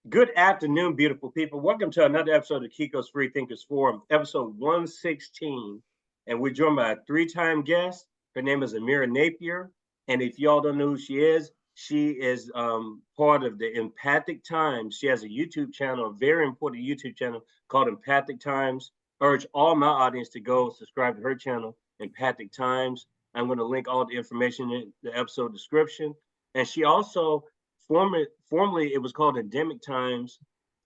Good afternoon, beautiful people. Welcome to another episode of Kiko's Freethinkers Forum, episode 116. And we're joined by a three-time guest. Her name is Amira Napier. And if y'all don't know who she is part of the Empathic Times. She has a YouTube channel, a very important YouTube channel called Empathic Times. I urge all my audience to go subscribe to her channel, Empathic Times. I'm going to link all the information in the episode description. And she also formerly it was called Endemic Times,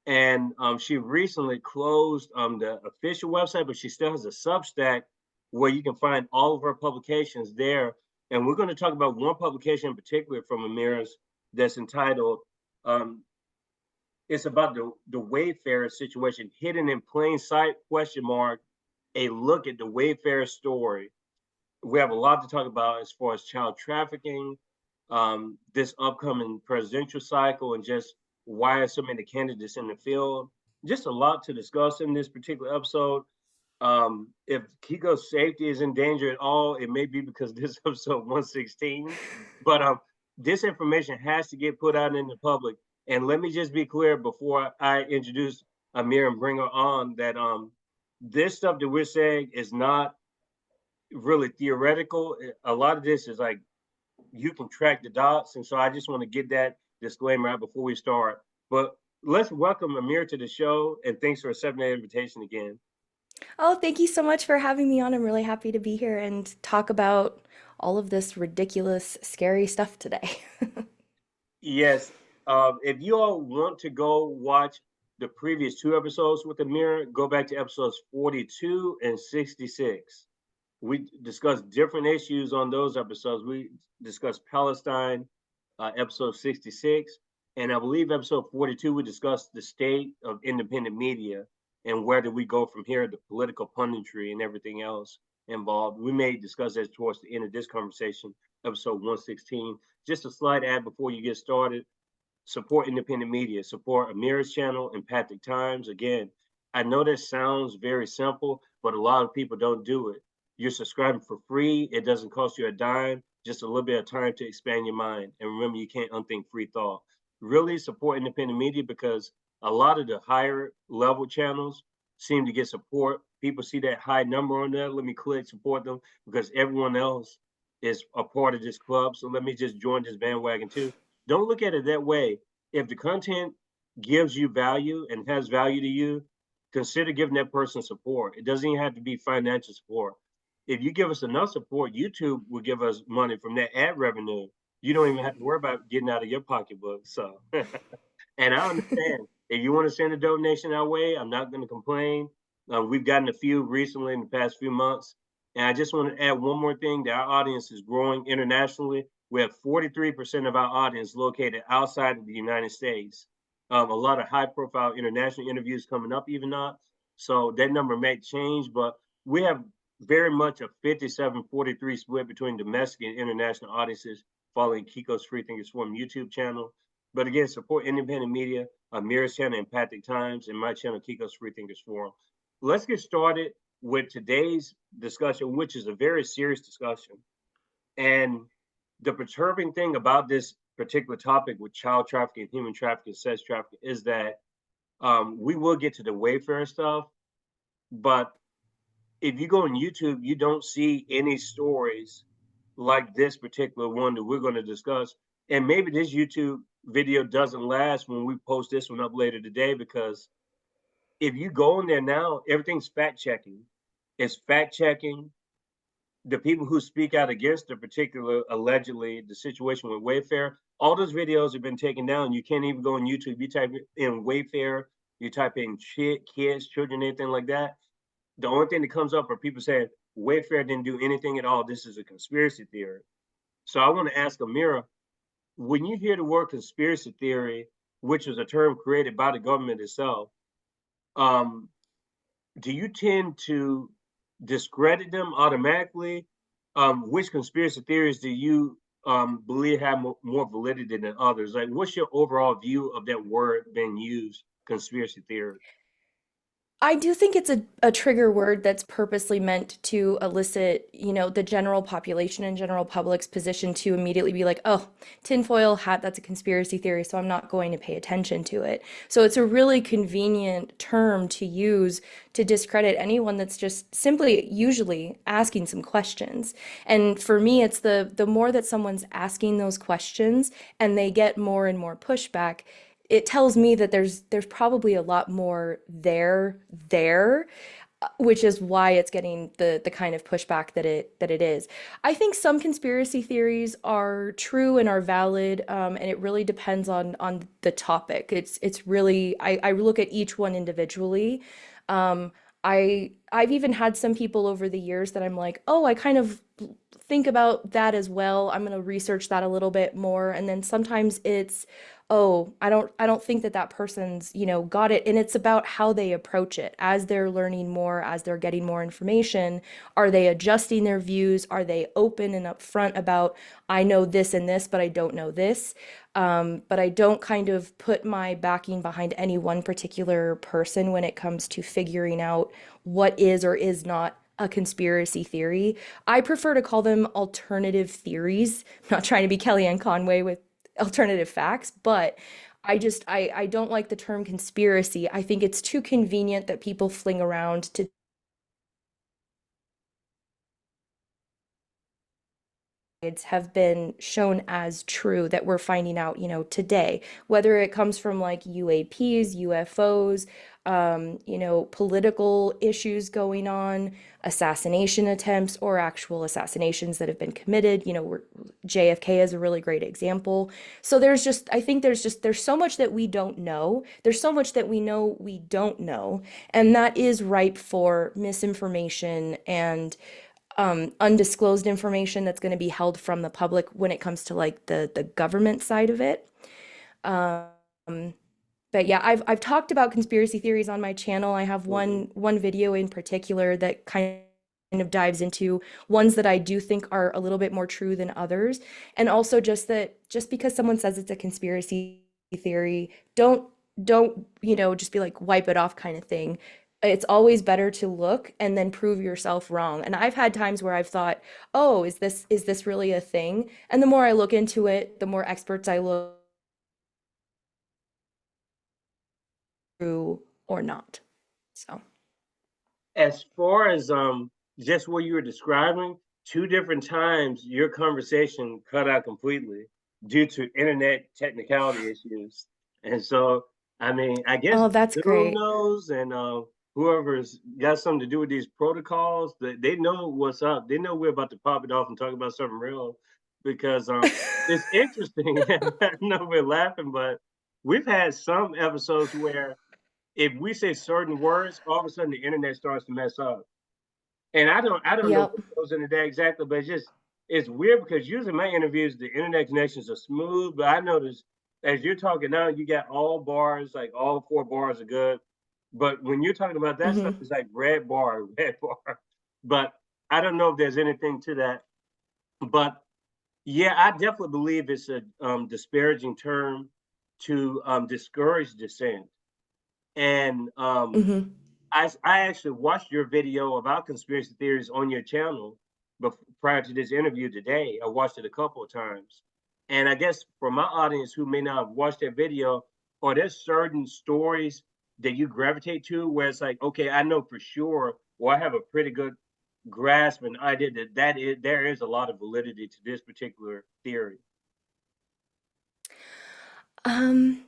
and she recently closed the official website, but she still has a Substack where you can find all of her publications there. And we're going to talk about one publication in particular from Amira's that's entitled it's about the Wayfair situation, hidden in plain sight, question mark, a look at the Wayfair story. We have a lot to talk about as far as child trafficking, this upcoming presidential cycle, and just why are so many candidates in the field. Just a lot to discuss in this particular episode. If Kiko's safety is in danger at all, it may be because this is episode 116. But this information has to get put out in the public. And let me just be clear before I introduce Amir and bring her on that this stuff that we're saying is not really theoretical. A lot of this is like you can track the dots. And so I just want to get that disclaimer out before we start. But let's welcome Amir to the show. And thanks for accepting the invitation again. Oh, thank you so much for having me on. I'm really happy to be here and talk about all of this ridiculous, scary stuff today. Yes. If you all want to go watch the previous two episodes with Amir, go back to episodes 42 and 66. We discussed different issues on those episodes. We discussed Palestine, episode 66. And I believe episode 42, we discussed the state of independent media and where do we go from here, the political punditry and everything else involved. We may discuss that towards the end of this conversation, episode 116. Just a slight ad before you get started. Support independent media, support Amira's channel, Empathic Times. Again, I know that sounds very simple, but a lot of people don't do it. You're subscribing for free. It doesn't cost you a dime, just a little bit of time to expand your mind. And remember, you can't unthink free thought. Really support independent media because a lot of the higher level channels seem to get support. People see that high number on there. Let me click support them because everyone else is a part of this club. So let me just join this bandwagon too. Don't look at it that way. If the content gives you value and has value to you, consider giving that person support. It doesn't even have to be financial support. If you give us enough support, YouTube will give us money from that ad revenue. You don't even have to worry about getting out of your pocketbook. So, and I understand if you want to send a donation our way, I'm not going to complain. We've gotten a few recently in the past few months. And I just want to add one more thing that our audience is growing internationally. We have 43% of our audience located outside of the United States. A lot of high profile international interviews coming up, even not. So that number may change, but we have very much a 57-43 split between domestic and international audiences following Kiko's Freethinkers Forum YouTube channel. But again, support independent media, Amira's channel, Empathic Times, and my channel, Kiko's Freethinkers Forum. Let's get started with today's discussion, which is a very serious discussion. And the perturbing thing about this particular topic with child trafficking, human trafficking, sex trafficking is that we will get to the Wayfair stuff, but if you go on YouTube, you don't see any stories like this particular one that we're going to discuss. And maybe this YouTube video doesn't last when we post this one up later today, because if you go in there now, everything's fact checking. It's fact checking. The people who speak out against the particular, allegedly, the situation with Wayfair, all those videos have been taken down. You can't even go on YouTube. You type in Wayfair, you type in kids, children, anything like that. The only thing that comes up are people saying Wayfair didn't do anything at all. This is a conspiracy theory. So I want to ask Amira, when you hear the word conspiracy theory, which is a term created by the government itself, um, do you tend to discredit them automatically? Which conspiracy theories do you believe have more validity than others? Like, what's your overall view of that word being used, conspiracy theory? I do think it's a trigger word that's purposely meant to elicit, the general population and general public's position to immediately be like, oh, tinfoil hat, that's a conspiracy theory, so I'm not going to pay attention to it. So it's a really convenient term to use to discredit anyone that's just simply usually asking some questions. And for me, it's the more that someone's asking those questions and they get more and more pushback, it tells me that there's probably a lot more there, which is why it's getting the kind of pushback that it is. I think some conspiracy theories are true and are valid, and it really depends on the topic. It's really I look at each one individually. Um, I've even had some people over the years that I'm like, oh, I kind of think about that as well. I'm gonna research that a little bit more, and then sometimes it's, oh, I don't think that that person's, got it. And it's about how they approach it. As they're learning more, as they're getting more information, are they adjusting their views? Are they open and upfront about, I know this and this, but I don't know this? But I don't kind of put my backing behind any one particular person when it comes to figuring out what is or is not a conspiracy theory. I prefer to call them alternative theories. I'm not trying to be Kellyanne Conway with alternative facts, but I don't like the term conspiracy. I think it's too convenient that people fling around to have been shown as true that we're finding out, today, whether it comes from like UAPs, UFOs, political issues going on, assassination attempts, or actual assassinations that have been committed. JFK is a really great example. So I think there's so much that we don't know. There's so much that we know we don't know, and that is ripe for misinformation and undisclosed information that's going to be held from the public when it comes to like the government side of it. Um, but yeah, I've talked about conspiracy theories on my channel. I have Mhm. one video in particular that kind of dives into ones that I do think are a little bit more true than others. And also just because someone says it's a conspiracy theory, don't, just be like wipe it off kind of thing. It's always better to look and then prove yourself wrong. And I've had times where I've thought, "Oh, is this really a thing?" And the more I look into it, the more experts I look through or not. So, As far as just what you were describing, two different times your conversation cut out completely due to internet technicality issues. And so, I mean, I guess oh, that's Zoom great. knows, and whoever's got something to do with these protocols, they know what's up. They know we're about to pop it off and talk about something real, because it's interesting. I know we're laughing, but we've had some episodes where if we say certain words, all of a sudden the internet starts to mess up. And I don't know Yep. what goes into that exactly, but it's weird because usually my interviews, the internet connections are smooth, but I notice as you're talking now, you got all bars, like all four bars are good. But when you're talking about that stuff, Hmm. it's like red bar, red bar. But I don't know if there's anything to that. But yeah, I definitely believe it's a disparaging term to discourage dissent. And Hmm. I actually watched your video about conspiracy theories on your channel prior to this interview today. I watched it a couple of times. And I guess for my audience who may not have watched that video, are there certain stories that you gravitate to where it's like, okay, I know for sure, or I have a pretty good grasp and idea that there is a lot of validity to this particular theory. Um,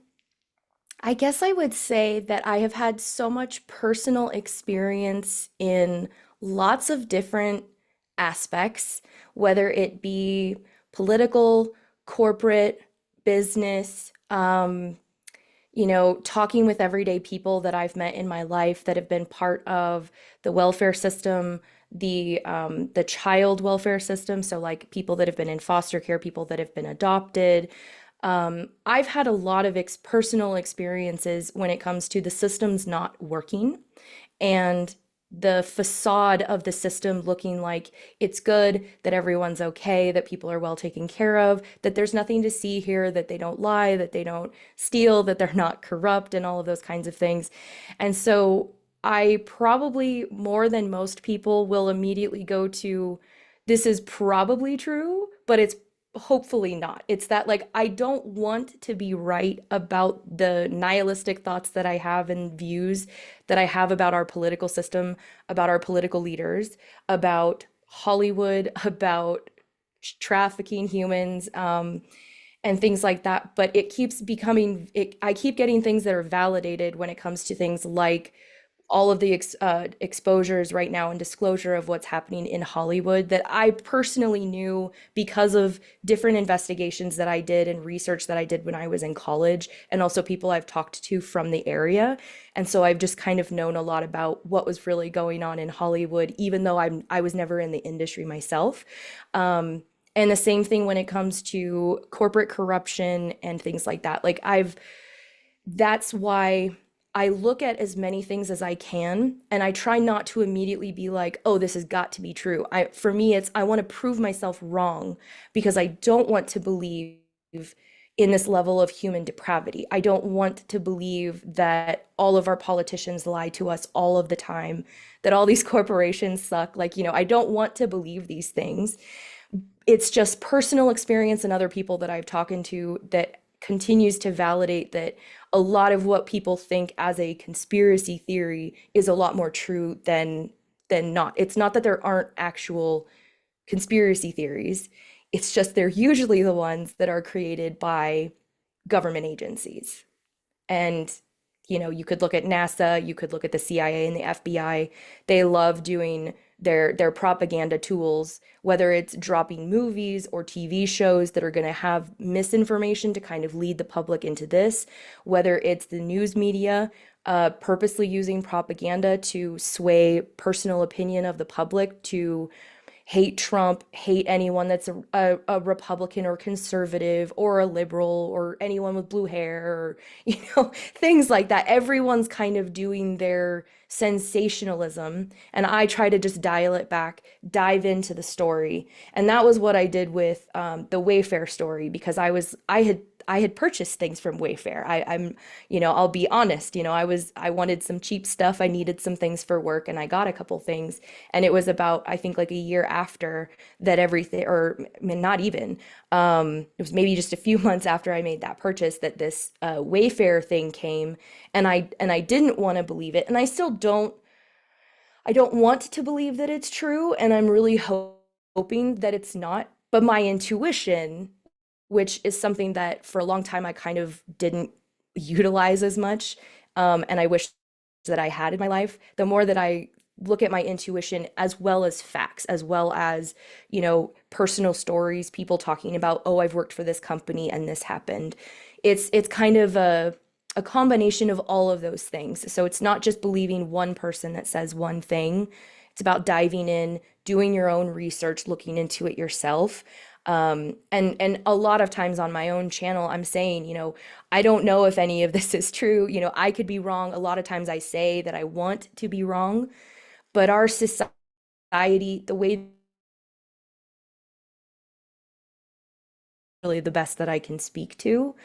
I guess I would say that I have had so much personal experience in lots of different aspects, whether it be political, corporate, business, talking with everyday people that I've met in my life that have been part of the welfare system, the child welfare system, so like people that have been in foster care, people that have been adopted. I've had a lot of personal experiences when it comes to the systems not working and the facade of the system looking like it's good, that everyone's okay, that people are well taken care of, that there's nothing to see here, that they don't lie, that they don't steal, that they're not corrupt, and all of those kinds of things. And so I probably more than most people will immediately go to this is probably true, but it's hopefully not. It's that like I don't want to be right about the nihilistic thoughts that I have and views that I have about our political system, about our political leaders, about Hollywood, about trafficking humans, and things like that. But it keeps becoming, I keep getting things that are validated when it comes to things like all of the exposures right now and disclosure of what's happening in Hollywood that I personally knew because of different investigations that I did and research that I did when I was in college, and also people I've talked to from the area. And so I've just kind of known a lot about what was really going on in Hollywood, even though I was never in the industry myself. And the same thing when it comes to corporate corruption and things like that. That's why I look at as many things as I can, and I try not to immediately be like, oh, this has got to be true. For me, it's I want to prove myself wrong because I don't want to believe in this level of human depravity. I don't want to believe that all of our politicians lie to us all of the time, that all these corporations suck. I don't want to believe these things. It's just personal experience and other people that I've talked to that continues to validate that a lot of what people think as a conspiracy theory is a lot more true than not. It's not that there aren't actual conspiracy theories. It's just they're usually the ones that are created by government agencies. And, you could look at NASA, you could look at the CIA and the FBI. They love doing their propaganda tools, whether it's dropping movies or TV shows that are going to have misinformation to kind of lead the public into this, whether it's the news media purposely using propaganda to sway personal opinion of the public to hate Trump, hate anyone that's a Republican or conservative or a liberal or anyone with blue hair or, things like that. Everyone's kind of doing their sensationalism. And I try to just dial it back, dive into the story. And that was what I did with the Wayfair story because I had purchased things from Wayfair. I'll be honest, I wanted some cheap stuff. I needed some things for work and I got a couple things. And it was about, I think like a year after that everything, or I mean, not even, it was maybe just a few months after I made that purchase that this Wayfair thing came and I didn't want to believe it. And I don't want to believe that it's true. And I'm really hoping that it's not. But my intuition, which is something that for a long time I kind of didn't utilize as much. And I wish that I had in my life. The more that I look at my intuition as well as facts, as well as, personal stories, people talking about, oh, I've worked for this company and this happened. It's kind of a combination of all of those things. So it's not just believing one person that says one thing. It's about diving in, doing your own research, looking into it yourself. And a lot of times on my own channel, I'm saying, I don't know if any of this is true. I could be wrong. A lot of times I say that I want to be wrong, but our society, the way really the best that I can speak to,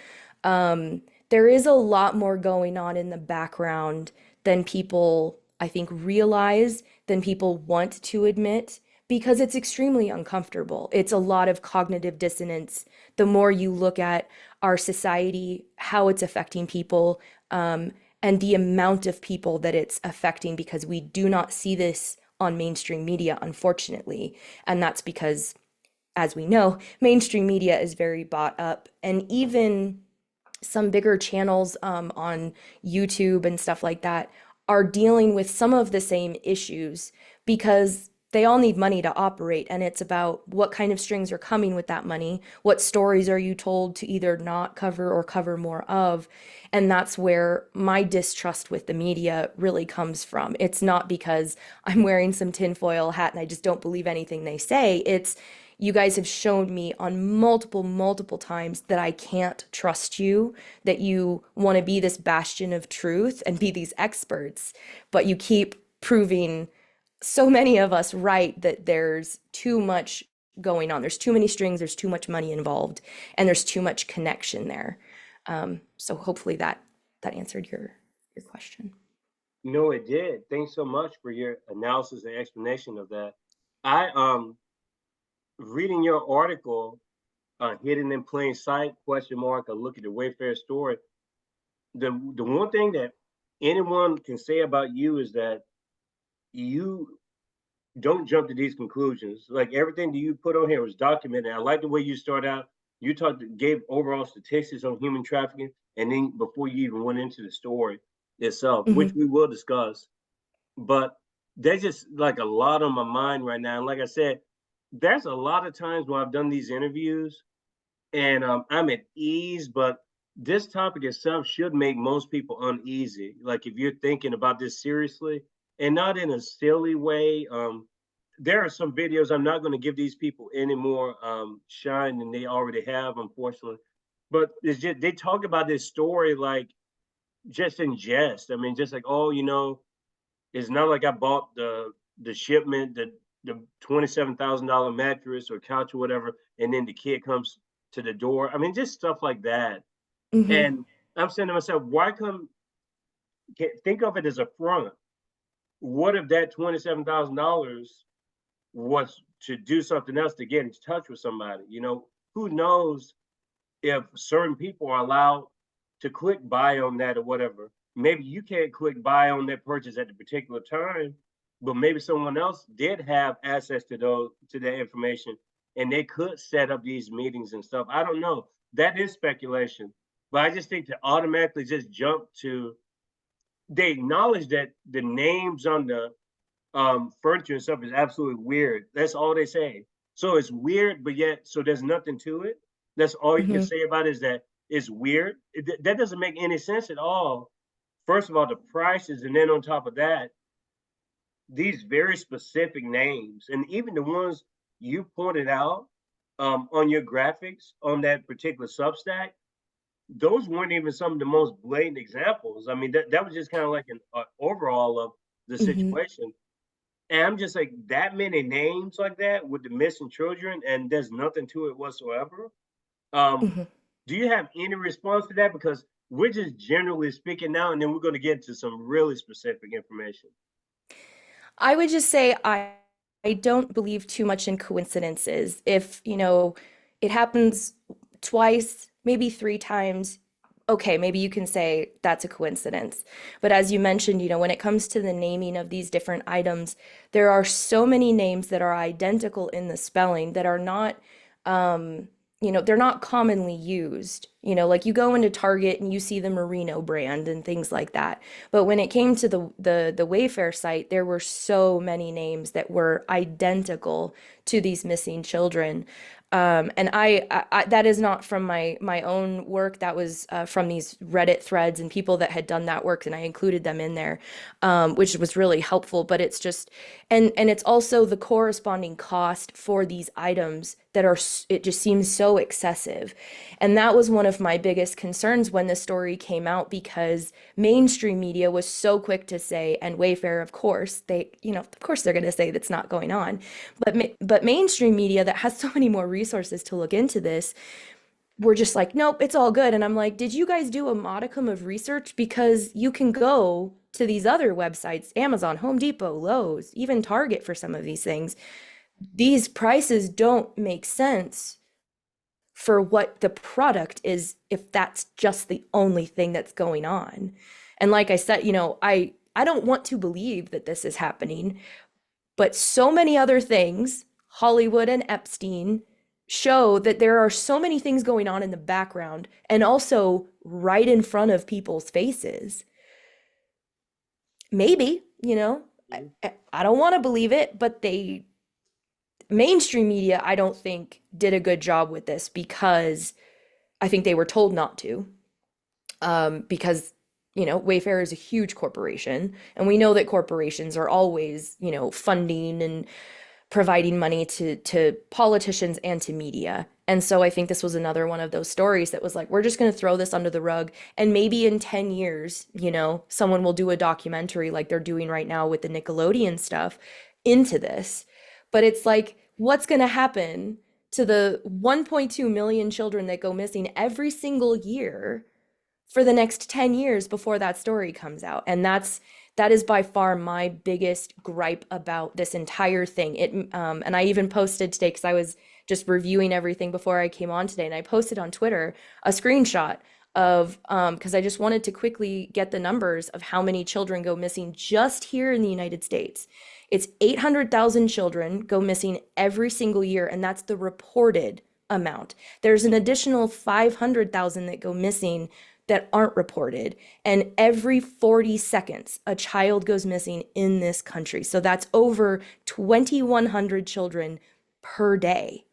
there is a lot more going on in the background than people, I think, realize, than people want to admit, because it's extremely uncomfortable. It's a lot of cognitive dissonance. The more you look at our society, how it's affecting people, and the amount of people that it's affecting, because we do not see this on mainstream media, unfortunately. And that's because, as we know, mainstream media is very bought up. And even some bigger channels on YouTube and stuff like that are dealing with some of the same issues because they all need money to operate. And it's about what kind of strings are coming with that money. What stories are you told to either not cover or cover more of? And that's where my distrust with the media really comes from. It's not because I'm wearing some tinfoil hat and I just don't believe anything they say. It's you guys have shown me on multiple times that I can't trust you, that you want to be this bastion of truth and be these experts, but you keep proving so many of us right that there's too much going on. There's too many strings, there's too much money involved, and there's too much connection there. So hopefully that answered your question. No, it did. Thanks so much for your analysis and explanation of that. I reading your article, hidden in plain sight, question mark, a look at the Wayfair story. The one thing that anyone can say about you is that you don't jump to these conclusions. Like everything that you put on here was documented. I like the way you start out. You gave overall statistics on human trafficking, and then before you even went into the story itself, which Hmm. we will discuss. But there's just like a lot on my mind right now. And like I said, there's a lot of times when I've done these interviews and I'm at ease, but this topic itself should make most people uneasy. Like if you're thinking about this seriously and not in a silly way. There are some videos I'm not going to give these people any more shine than they already have, unfortunately. But it's just they talk about this story like just in jest. I mean, just like, oh, it's not like I bought the shipment, the $27,000 mattress or couch or whatever, and then the kid comes to the door. I mean, just stuff like that. Hmm. And I'm saying to myself, why come think of it as a front? What if that $27,000 was to do something else to get in touch with somebody? Who knows if certain people are allowed to click buy on that or whatever. Maybe you can't click buy on that purchase at the particular time, but maybe someone else did have access to that information and they could set up these meetings and stuff. I don't know. That is speculation. But I just think to automatically just jump to they acknowledge that the names on the furniture and stuff is absolutely weird. That's all they say. So it's weird, but yet so there's nothing to it. That's all you can Hmm. say about it is that it's weird. That doesn't make any sense at all. First of all, the prices, and then on top of that, these very specific names, and even the ones you pointed out on your graphics on that particular Substack, those weren't even some of the most blatant examples. I mean, that was just kind of like an overall of the Hmm. situation. And I'm just like that many names like that with the missing children, and there's nothing to it whatsoever. Um, Hmm. do you have any response to that? Because we're just generally speaking now, and then we're going to get into some really specific information. I would just say I don't believe too much in coincidences. If, it happens twice, maybe three times, okay, maybe you can say that's a coincidence. But as you mentioned, when it comes to the naming of these different items, there are so many names that are identical in the spelling that are not um, they're not commonly used. Like you go into Target and you see the Merino brand and things like that. But when it came to the Wayfair site, there were so many names that were identical to these missing children. And that is not from my own work. That was from these Reddit threads and people that had done that work, and I included them in there, which was really helpful. But it's just, and it's also the corresponding cost for these items that are. It just seems so excessive, and that was one of my biggest concerns when the story came out because mainstream media was so quick to say, and Wayfair, of course, of course they're going to say that's not going on, but mainstream media that has so many more resources to look into this were just like, nope, it's all good. And I'm like, did you guys do a modicum of research? Because you can go to these other websites, Amazon, Home Depot, Lowe's, even Target for some of these things. These prices don't make sense for what the product is if that's just the only thing that's going on. And like I said, I don't want to believe that this is happening, but so many other things, Hollywood and Epstein, show that there are so many things going on in the background and also right in front of people's faces. Maybe, Mhm. I don't want to believe it, but mainstream media, I don't think did a good job with this because I think they were told not to. Because Wayfair is a huge corporation, and we know that corporations are always, funding and providing money to politicians and to media. And so I think this was another one of those stories that was like, we're just going to throw this under the rug. And maybe in 10 years, someone will do a documentary like they're doing right now with the Nickelodeon stuff into this. But it's like, what's going to happen to the 1.2 million children that go missing every single year for the next 10 years before that story comes out? And That is by far my biggest gripe about this entire thing. And I even posted today because I was just reviewing everything before I came on today, and I posted on Twitter a screenshot of because I just wanted to quickly get the numbers of how many children go missing just here in the United States. It's 800,000 children go missing every single year, and that's the reported amount. There's an additional 500,000 that go missing that aren't reported. And every 40 seconds, a child goes missing in this country. So that's over 2,100 children per day.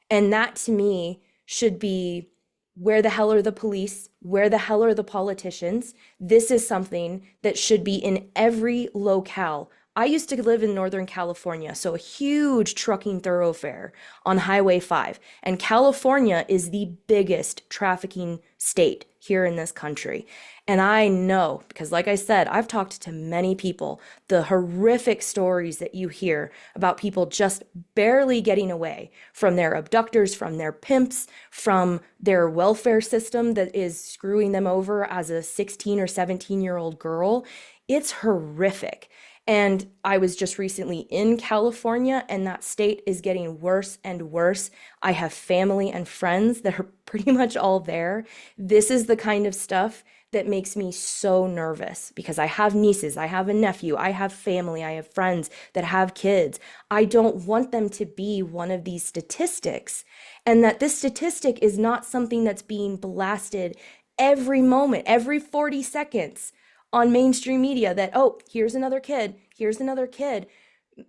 And that to me should be, where the hell are the police? Where the hell are the politicians? This is something that should be in every locale. I used to live in Northern California, so a huge trucking thoroughfare on Highway 5. And California is the biggest trafficking state here in this country. And I know, because like I said, I've talked to many people, the horrific stories that you hear about people just barely getting away from their abductors, from their pimps, from their welfare system that is screwing them over as a 16 or 17-year-old girl. It's horrific. And I was just recently in California, and that state is getting worse and worse. I have family and friends that are pretty much all there. This is the kind of stuff that makes me so nervous because I have nieces, I have a nephew, I have family, I have friends that have kids. I don't want them to be one of these statistics, and that this statistic is not something that's being blasted every moment, every 40 seconds on mainstream media that, oh, here's another kid, here's another kid.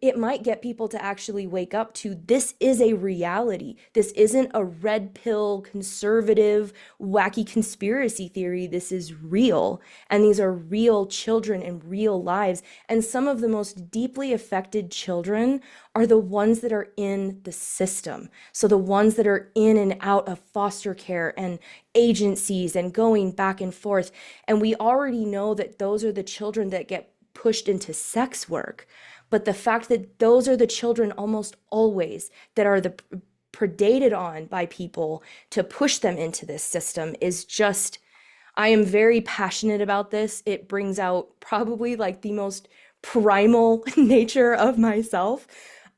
It might get people to actually wake up to, this is a reality. This isn't a red pill, conservative, wacky conspiracy theory. This is real. And these are real children and real lives. And some of the most deeply affected children are the ones that are in the system. So the ones that are in and out of foster care and agencies and going back and forth. And we already know that those are the children that get pushed into sex work. But the fact that those are the children almost always that are the predated on by people to push them into this system is just, I am very passionate about this. It brings out probably like the most primal nature of myself.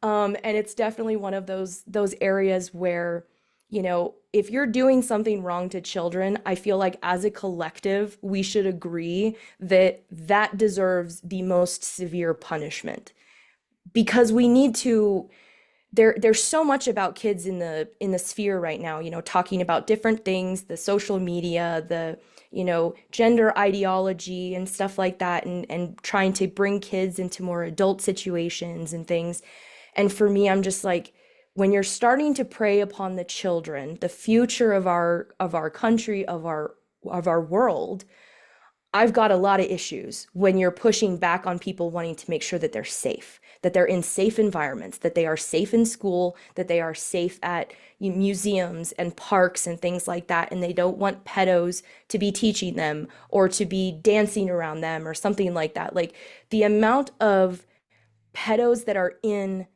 And it's definitely one of those areas where, you know, if you're doing something wrong to children, I feel like as a collective, we should agree that that deserves the most severe punishment. Because we need to, there's so much about kids in the sphere right now, you know, talking about different things, the social media, the, you know, gender ideology and stuff like that, and trying to bring kids into more adult situations and things. And for me, I'm just like, when you're starting to prey upon the children, the future of our country, of our world, I've got a lot of issues when you're pushing back on people wanting to make sure that they're safe, that they're in safe environments, that they are safe in school, that they are safe at museums and parks and things like that. And they don't want pedos to be teaching them or to be dancing around them or something like that. Like the amount of pedos that are in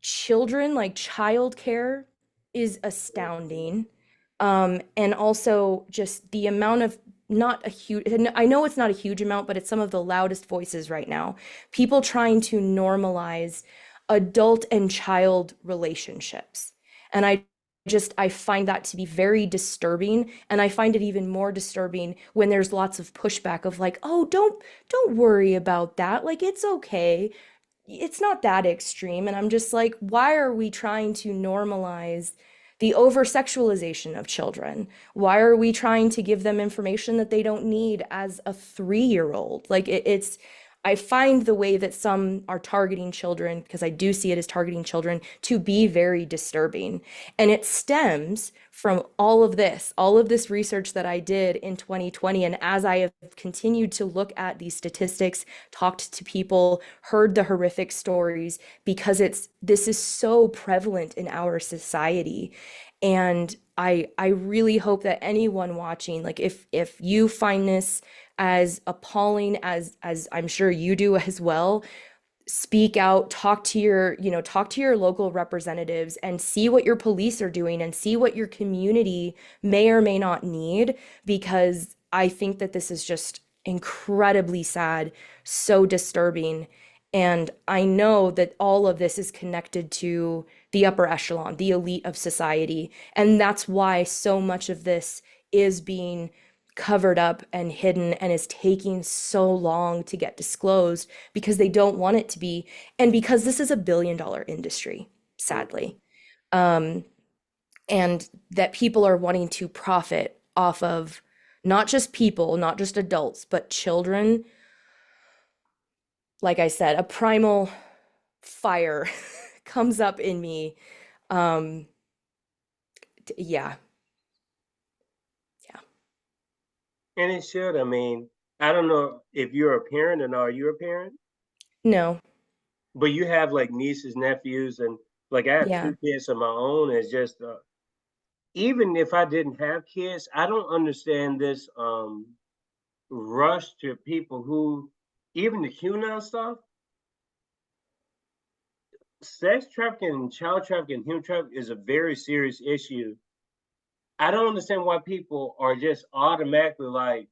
children, like childcare, is astounding. And also just the amount of, not a huge, I know it's not a huge amount, but it's some of the loudest voices right now. People trying to normalize adult and child relationships. And I find that to be very disturbing. And I find it even more disturbing when there's lots of pushback of like, oh, don't worry about that. Like, it's okay. It's not that extreme. And I'm just like, why are we trying to normalize the over sexualization of children? Why are we trying to give them information that they don't need as a 3-year-old? Like I find the way that some are targeting children, because I do see it as targeting children, to be very disturbing. And it stems from all of this research that I did in 2020. And as I have continued to look at these statistics, talked to people, heard the horrific stories, because this is so prevalent in our society. And I really hope that anyone watching, like if you find this as appalling as I'm sure you do as well, speak out, talk to your local representatives and see what your police are doing and see what your community may or may not need, because I think that this is just incredibly sad, so disturbing. And I know that all of this is connected to the upper echelon, the elite of society. And that's why so much of this is being covered up and hidden and is taking so long to get disclosed because they don't want it to be. And because this is a $1 billion industry, Mhm. sadly. Um, and that people are wanting to profit off of not just people, not just adults, but children. Like I said, a primal fire comes up in me. Um, yeah, yeah. And it should. I mean, I don't know if you're a parent or not. Are you a parent? No, But you have like nieces, nephews, and like I have yeah. 2 kids of my own. It's just even if I didn't have kids, I don't understand this rush to people who even the QAnon stuff, sex trafficking, child trafficking, human trafficking is a very serious issue. I don't understand why people are just automatically like,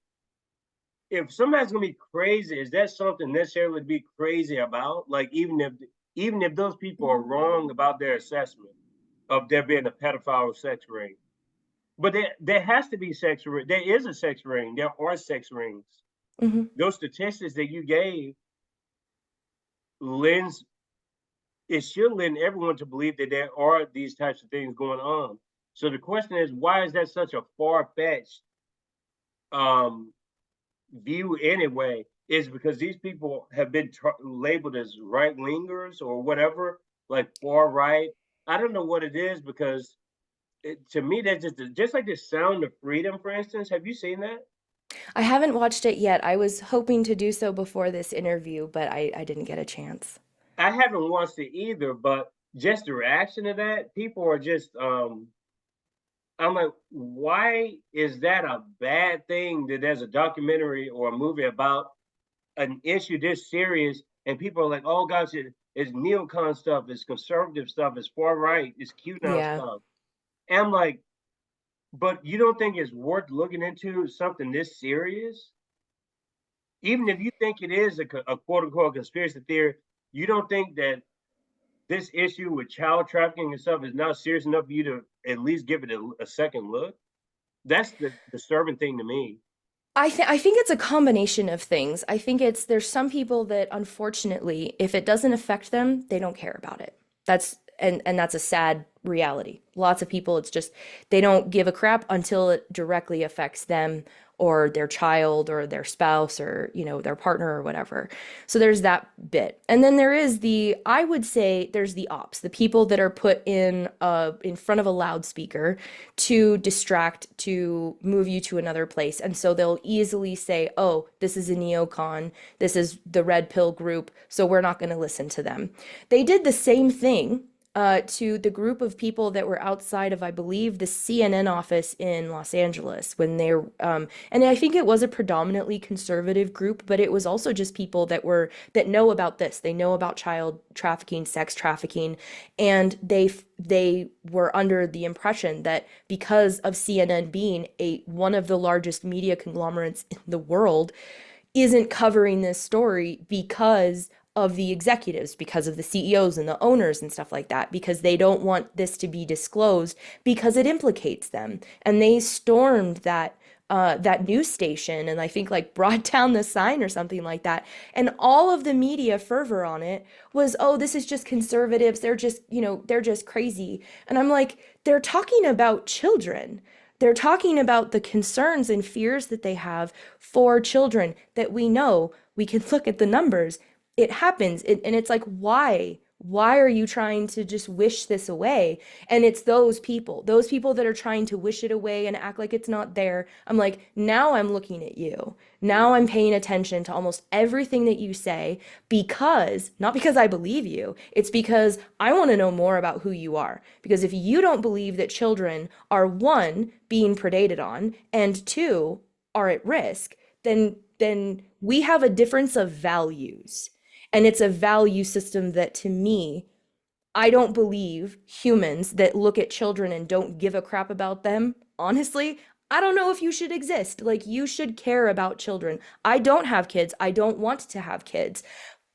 if somebody's gonna be crazy, is that something necessarily to be crazy about? Like even if those people are wrong about their assessment of there being a pedophile or sex ring. But there has to be sex ring. There is a sex ring. There are sex rings. Hmm. Those statistics that you gave lends it should lend everyone to believe that there are these types of things going on. So the question is, why is that such a far-fetched um, view anyway? Is because these people have been labeled as right wingers or whatever, like far right. I don't know what it is because to me that's just like the Sound of Freedom, for instance. Have you seen that? I haven't watched it yet. I was hoping to do so before this interview, but I didn't get a chance. I haven't watched it either, but just the reaction to that, people are just I'm like, why is that a bad thing that there's a documentary or a movie about an issue this serious and people are like, oh gosh, it's neocon stuff, it's conservative stuff, it's far right, it's QAnon Yeah. stuff. And I'm like, but you don't think it's worth looking into something this serious? Even if you think it is a quote unquote conspiracy theory, you don't think that this issue with child trafficking and stuff is not serious enough for you to at least give it a second look? That's the disturbing thing to me. I think it's a combination of things. I think it's there's some people that unfortunately, if it doesn't affect them, they don't care about it. That's and that's a sad reality. Lots of people, it's just they don't give a crap until it directly affects them or their child or their spouse or, their partner or whatever. So there's that bit. And then there is I would say there's the ops, the people that are put in front of a loudspeaker to distract, to move you to another place. And so they'll easily say, oh, this is a neocon, this is the red pill group, so we're not going to listen to them. They did the same thing to the group of people that were outside of, I believe, the CNN office in Los Angeles when and I think it was a predominantly conservative group, but it was also just people that know about this. They know about child trafficking, sex trafficking, and they were under the impression that because of CNN being one of the largest media conglomerates in the world, isn't covering this story because of the executives, because of the CEOs and the owners and stuff like that, because they don't want this to be disclosed because it implicates them. And they stormed that news station and I think like brought down the sign or something like that. And all of the media fervor on it was, oh, this is just conservatives. They're just crazy. And I'm like, they're talking about children. They're talking about the concerns and fears that they have for children that we know. We can look at the numbers. It happens. And it's like, why? Why are you trying to just wish this away? And it's those people that are trying to wish it away and act like it's not there. I'm like, now I'm looking at you. Now I'm paying attention to almost everything that you say not because I believe you, it's because I want to know more about who you are. Because if you don't believe that children are one, being predated on, and two, are at risk, then we have a difference of values. And it's a value system that to me, I don't believe humans that look at children and don't give a crap about them. Honestly, I don't know if you should exist. Like, you should care about children. I don't have kids. I don't want to have kids,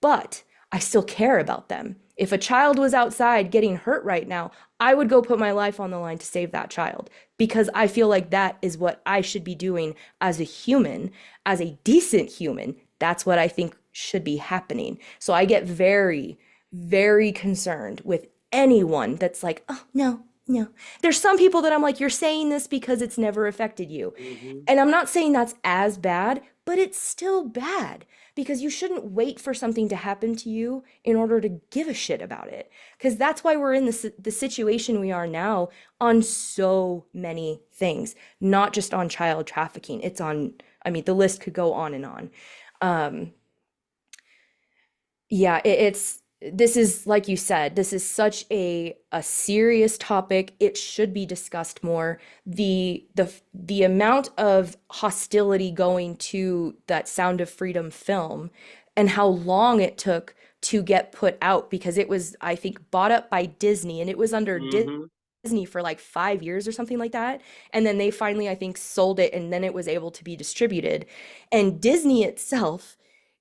but I still care about them. If a child was outside getting hurt right now, I would go put my life on the line to save that child because I feel like that is what I should be doing as a human, as a decent human. That's what I think should be happening. So I get very, very concerned with anyone that's like, oh, no, no. There's some people that I'm like, you're saying this because it's never affected you. Hmm. And I'm not saying that's as bad, but it's still bad because you shouldn't wait for something to happen to you in order to give a shit about it. Because that's why we're in the situation we are now on so many things, not just on child trafficking. It's on, I mean, the list could go on and on. Um, yeah, it's this is like you said, this is such a serious topic. It should be discussed more. The amount of hostility going to that Sound of Freedom film and how long it took to get put out because it was, I think, bought up by Disney and it was under Hmm. Disney for like 5 years or something like that. And then they finally, I think, sold it and then it was able to be distributed. And Disney itself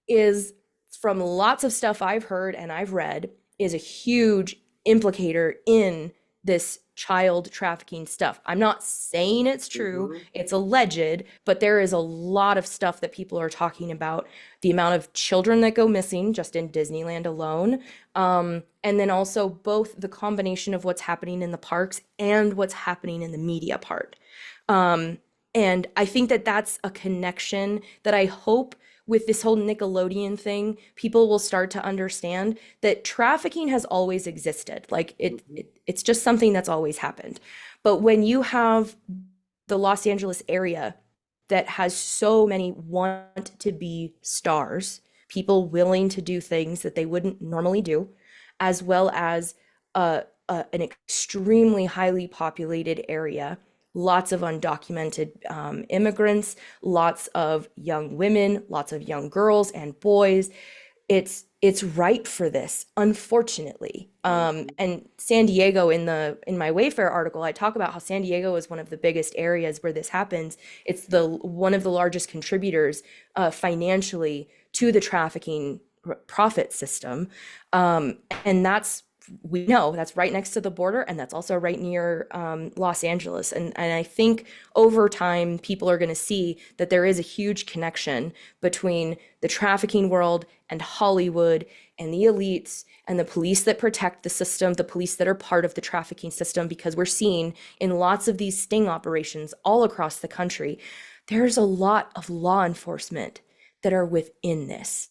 is, from lots of stuff I've heard and I've read, is a huge implicator in this child trafficking stuff. I'm not saying it's true, Hmm. it's alleged, but there is a lot of stuff that people are talking about. The amount of children that go missing just in Disneyland alone. And then also both the combination of what's happening in the parks and what's happening in the media part. Um, and I think that that's a connection that I hope with this whole Nickelodeon thing, people will start to understand that trafficking has always existed. Like Hmm. it's just something that's always happened. But when you have the Los Angeles area that has so many want to be stars, people willing to do things that they wouldn't normally do, as well as an extremely highly populated area, lots of undocumented immigrants, lots of young women, lots of young girls and boys. It's ripe for this, unfortunately. Hmm. And San Diego, in my Wayfair article, I talk about how San Diego is one of the biggest areas where this happens. It's the one of the largest contributors financially to the trafficking profit system, and that's, we know that's right next to the border and that's also right near Los Angeles. And I think over time, people are going to see that there is a huge connection between the trafficking world and Hollywood and the elites and the police that protect the system, the police that are part of the trafficking system, because we're seeing in lots of these sting operations all across the country, there's a lot of law enforcement that are within this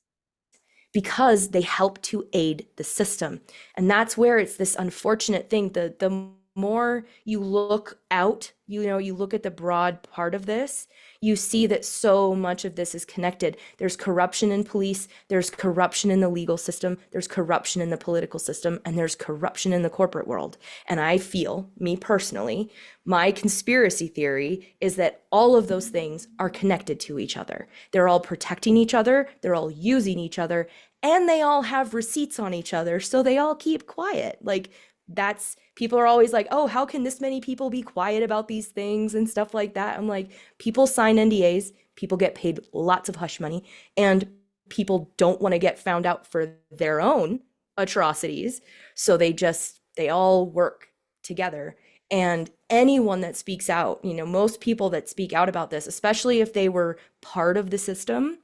because they help to aid the system. And that's where it's this unfortunate thing. The more you look out, you look at the broad part of this, you see that so much of this is connected. There's corruption in police, there's corruption in the legal system, there's corruption in the political system, and there's corruption in the corporate world. And I feel, me personally, my conspiracy theory is that all of those things are connected to each other. They're all protecting each other, they're all using each other, and they all have receipts on each other, so they all keep quiet. Like, that's, people are always like, oh, how can this many people be quiet about these things and stuff like that? I'm like, people sign NDAs, people get paid lots of hush money, and people don't want to get found out for their own atrocities, so they all work together. And anyone that speaks out, most people that speak out about this, especially if they were part of the system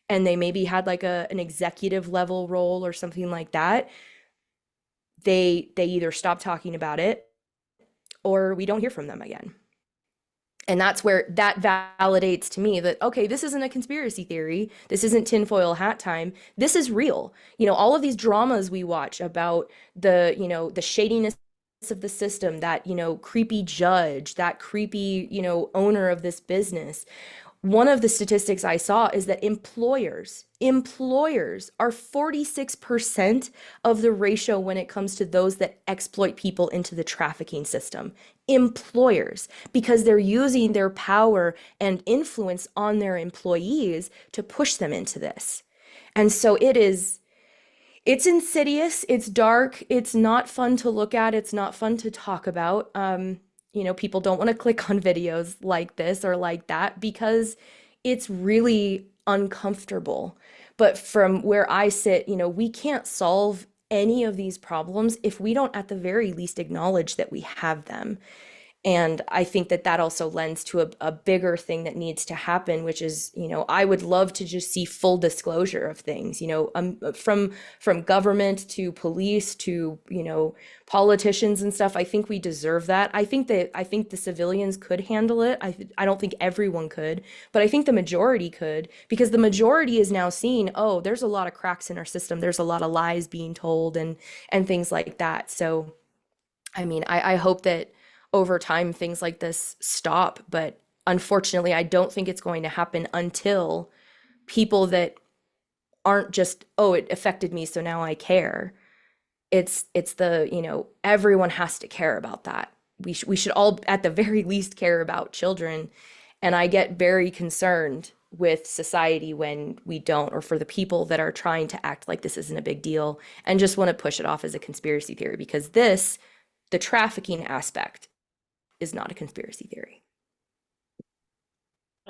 and they maybe had like an executive level role or something like that, they either stop talking about it or we don't hear from them again. And that's where that validates to me that, okay, this isn't a conspiracy theory. This isn't tinfoil hat time. This is real. All of these dramas we watch about the shadiness of the system, that, creepy judge, that creepy, owner of this business. One of the statistics I saw is that employers are 46% of the ratio when it comes to those that exploit people into the trafficking system. Employers, because they're using their power and influence on their employees to push them into this. And so it's insidious, it's dark, it's not fun to look at, it's not fun to talk about. people don't want to click on videos like this or like that because it's really uncomfortable. But from where I sit, we can't solve any of these problems if we don't at the very least acknowledge that we have them. And I think that that also lends to a bigger thing that needs to happen, which is, I would love to just see full disclosure of things, from government to police to, politicians and stuff. I think we deserve that. I think the civilians could handle it. I don't think everyone could, but I think the majority could, because the majority is now seeing, oh, there's a lot of cracks in our system. There's a lot of lies being told and things like that. So I mean, I hope that over time things like this stop, but unfortunately, I don't think it's going to happen until people that aren't just, oh, it affected me, so now I care. It's the, everyone has to care about that. We should all at the very least care about children. And I get very concerned with society when we don't, or for the people that are trying to act like this isn't a big deal and just want to push it off as a conspiracy theory, because the trafficking aspect is not a conspiracy theory.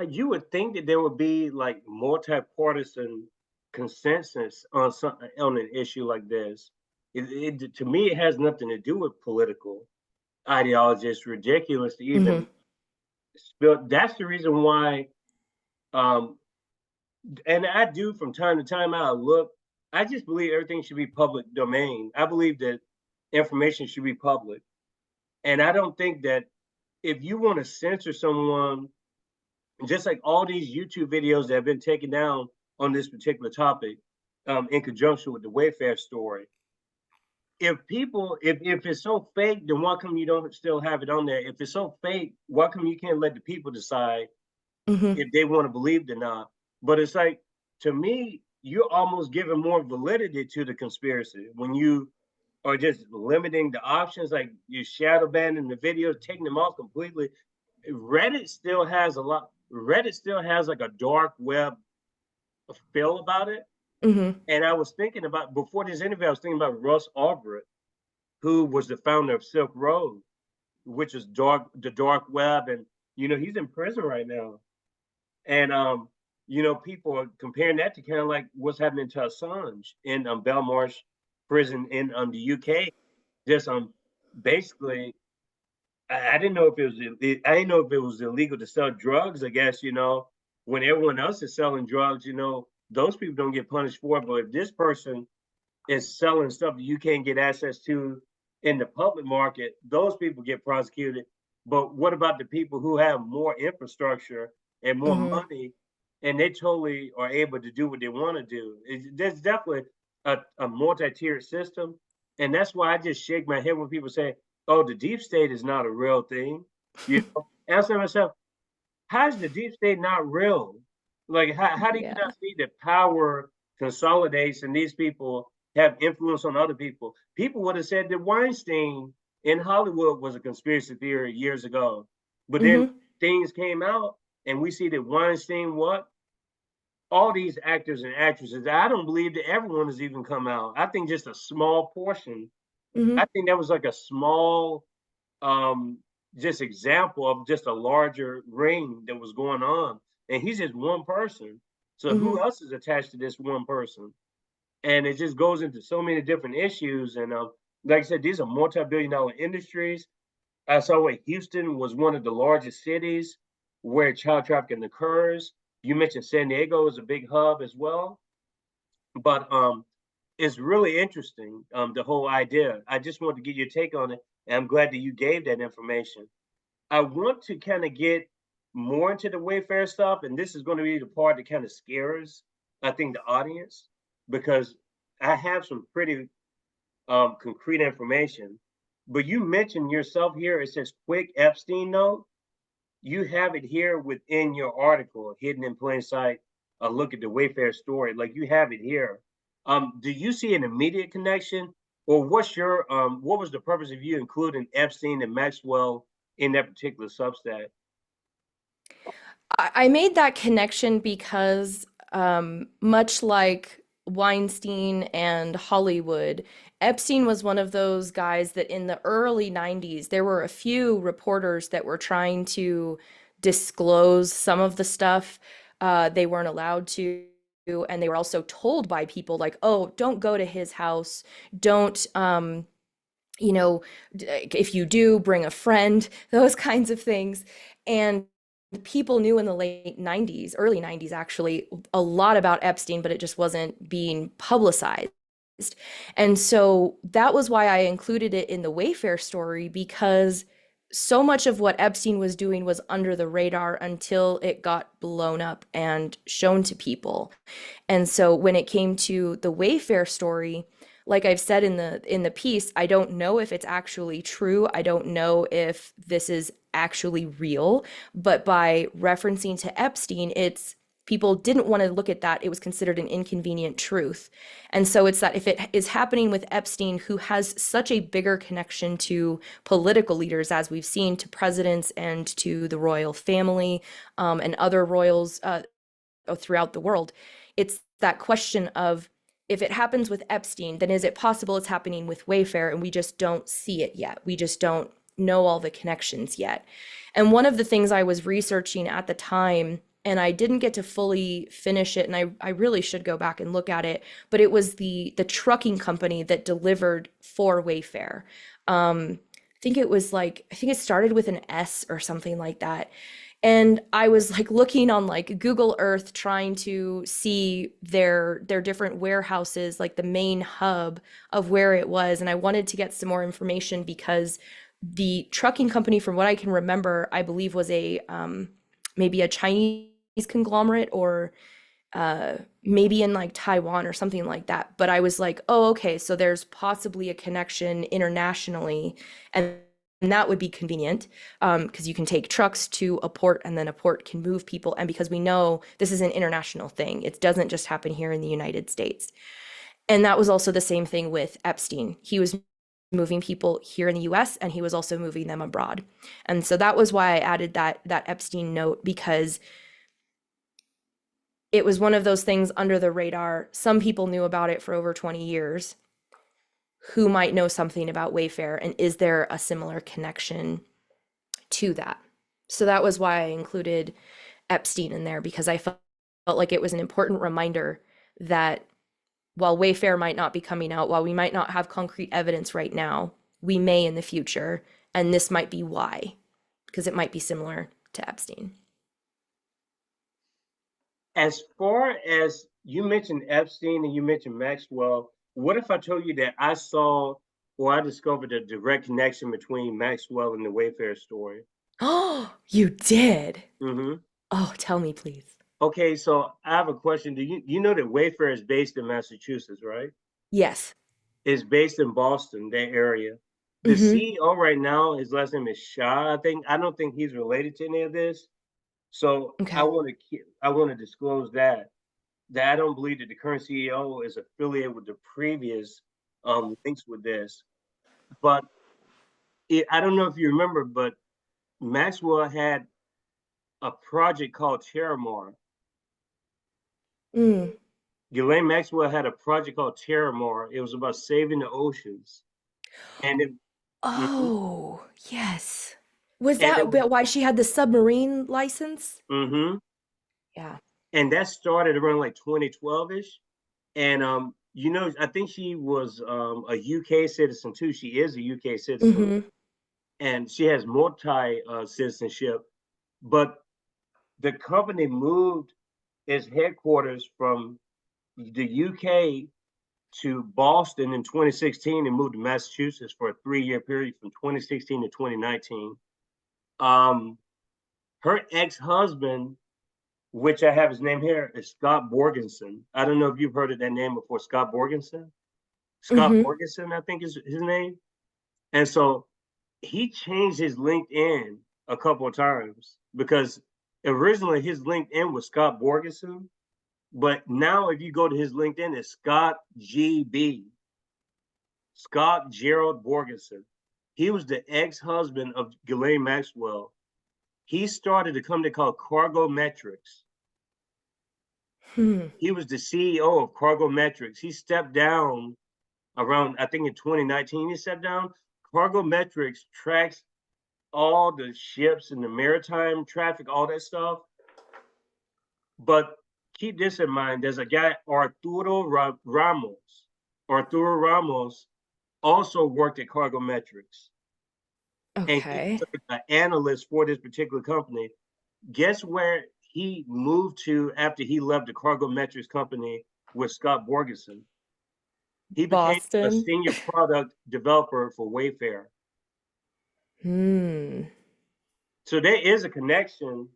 You would think that there would be like multi-partisan consensus on on an issue like this. To me, it has nothing to do with political ideology. It's ridiculous to Mm-hmm. even spill. That's the reason why. Um, and I do from time to time. I look. I just believe everything should be public domain. I believe that information should be public, and I don't think that if you want to censor someone, just like all these YouTube videos that have been taken down on this particular topic, in conjunction with the Wayfair story. If it's so fake, then why come you don't still have it on there? If it's so fake, why come you can't let the people decide Mm-hmm. if they want to believe it or not? But it's like, to me, you're almost giving more validity to the conspiracy when you are just limiting the options, like you shadow banning the videos, taking them off completely. Reddit still has a lot. Reddit still has like a dark web feel about it. Mm-hmm. And I was thinking about, before this interview, I was thinking about Russ Albrecht, who was the founder of Silk Road, which is the dark web, and he's in prison right now. And people are comparing that to kind of like what's happening to Assange in Belmarsh prison in the UK. Just basically, I didn't know if I didn't know if it was illegal to sell drugs. I guess when everyone else is selling drugs, those people don't get punished for it. But if this person is selling stuff that you can't get access to in the public market, those people get prosecuted. But what about the people who have more infrastructure and more Mm-hmm. money, and they totally are able to do what they want to do? There's definitely a multi-tiered system, and that's why I just shake my head when people say, "Oh, the deep state is not a real thing." Ask myself, how is the deep state not real? Like, how do you Yeah. not see that power consolidates and these people have influence on other people? People would have said that Weinstein in Hollywood was a conspiracy theory years ago. But then Mm-hmm. things came out and we see that Weinstein, what? All these actors and actresses, I don't believe that everyone has even come out. I think just a small portion. I Mm-hmm. think that was like a small um, just example of just a larger ring that was going on. And he's just one person. So who Mm-hmm. else is attached to this one person? And it just goes into so many different issues. And like I said, these are multi-billion-dollar industries. I saw where Houston was one of the largest cities where child trafficking occurs. You mentioned San Diego is a big hub as well. But it's really interesting, the whole idea. I just wanted to get your take on it, and I'm glad that you gave that information. I want to kind of get more into the Wayfair stuff, and this is going to be the part that kind of scares, I think, the audience, because I have some pretty concrete information. But you mentioned yourself here, it says quick Epstein note. You have it here within your article, hidden in plain sight. A look at the Wayfair story, like you have it here. Do you see an immediate connection, or what was the purpose of you including Epstein and Maxwell in that particular Substack? I made that connection because much like Weinstein and Hollywood, Epstein was one of those guys that in the early 90s, there were a few reporters that were trying to disclose some of the stuff they weren't allowed to. And they were also told by people like, oh, don't go to his house. Don't, you know, if you do, bring a friend, those kinds of things. And people knew in the late 90s, early 90s actually, a lot about Epstein, but it just wasn't being publicized. And so that was why I included it in the Wayfair story, because so much of what Epstein was doing was under the radar until it got blown up and shown to people. And so when it came to the Wayfair story, like I've said in the piece, I don't know if it's actually true. I don't know if this is actually real, but by referencing to Epstein, it's people didn't want to look at that. It was considered an inconvenient truth. And so it's that if it is happening with Epstein, who has such a bigger connection to political leaders, as we've seen, to presidents and to the royal family, and other royals throughout the world, it's that question of if it happens with Epstein, then is it possible it's happening with Wayfair and we just don't see it yet? We just don't know all the connections yet. And one of the things I was researching at the time, and I didn't get to fully finish it, and I really should go back and look at it, but it was the trucking company that delivered for Wayfair. I think it started with an S or something like that. And I was like looking on like Google Earth trying to see their different warehouses, like the main hub of where it was. And I wanted to get some more information because the trucking company, from what I can remember, I believe was a maybe a Chinese conglomerate or maybe in like Taiwan or something like that. But I was like, oh, okay, so there's possibly a connection internationally, and that would be convenient because you can take trucks to a port and then a port can move people. And because we know this is an international thing, it doesn't just happen here in the United States. And that was also the same thing with Epstein. He was moving people here in the US and he was also moving them abroad. And so that was why I added that Epstein note, because it was one of those things under the radar. Some people knew about it for over 20 years. Who might know something about Wayfair, and is there a similar connection to that? So that was why I included Epstein in there, because I felt like it was an important reminder that while Wayfair might not be coming out, while we might not have concrete evidence right now, we may in the future, and this might be why, because it might be similar to Epstein. As far as you mentioned Epstein and you mentioned Maxwell, what if I told you that I saw or I discovered a direct connection between Maxwell and the Wayfair story? Oh, you did. Hmm. Oh, tell me, please. Okay, so I have a question. Do you know that Wayfair is based in Massachusetts, right? Yes. It's based in Boston, that area. The Mm-hmm. CEO right now, his last name is Shah. I don't think he's related to any of this. So Okay. I want to disclose that I don't believe that the current CEO is affiliated with the previous links with this. But I don't know if you remember, but Maxwell had a project called Terramar. Mm. Ghislaine Maxwell had a project called Terramar. It was about saving the oceans, and it mhm, Oh, yes. Was and that it was about why she had the submarine license? hmm Yeah. and that started around like 2012 ish. And I think she was a UK citizen too. She is a UK citizen, Mm-hmm. and she has multi citizenship. But the company moved its headquarters from the UK to Boston in 2016 and moved to Massachusetts for a 3-year period from 2016 to 2019. Um, Her ex-husband, which I have his name here, is Scott Borgenson. I don't know if you've heard of that name before, Scott Borgenson. Scott Mm-hmm. Borgenson, I think is his name. And so he changed his LinkedIn a couple of times because originally his LinkedIn was Scott Borgenson, but now if you go to his LinkedIn, it's Scott GB, Scott Gerald Borgenson. He was the ex-husband of Ghislaine Maxwell. He started a company called cargometrics. Hmm. He was the CEO of Cargometrics. He stepped down around, I think in 2019, he stepped down. Cargometrics tracks all the ships and the maritime traffic, all that stuff. But keep this in mind, there's a guy, Ramos. Arturo Ramos also worked at Cargometrics, and he Okay. was an analyst for this particular company. Guess where he moved to after he left the Cargometrics company with Scott Borgerson? He became a Boston. senior product developer for Wayfair. Hmm. So there is a connection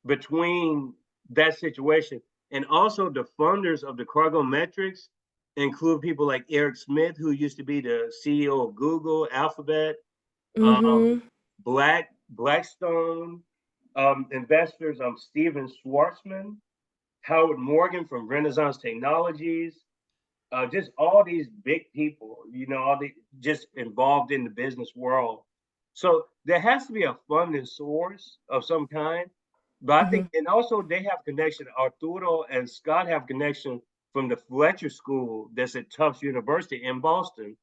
between that situation. And also the funders of the Cargometrics include people like Eric Smith, who used to be the CEO of Google, Alphabet, Mm-hmm. Blackstone, investors, Steven Schwarzman, Howard Morgan from Renaissance Technologies, just all these big people, all the just involved in the business world. So there has to be a funding source of some kind. But I Mm-hmm. think, and also they have connection. Arturo and Scott have connection from the Fletcher School that's at Tufts University in Boston.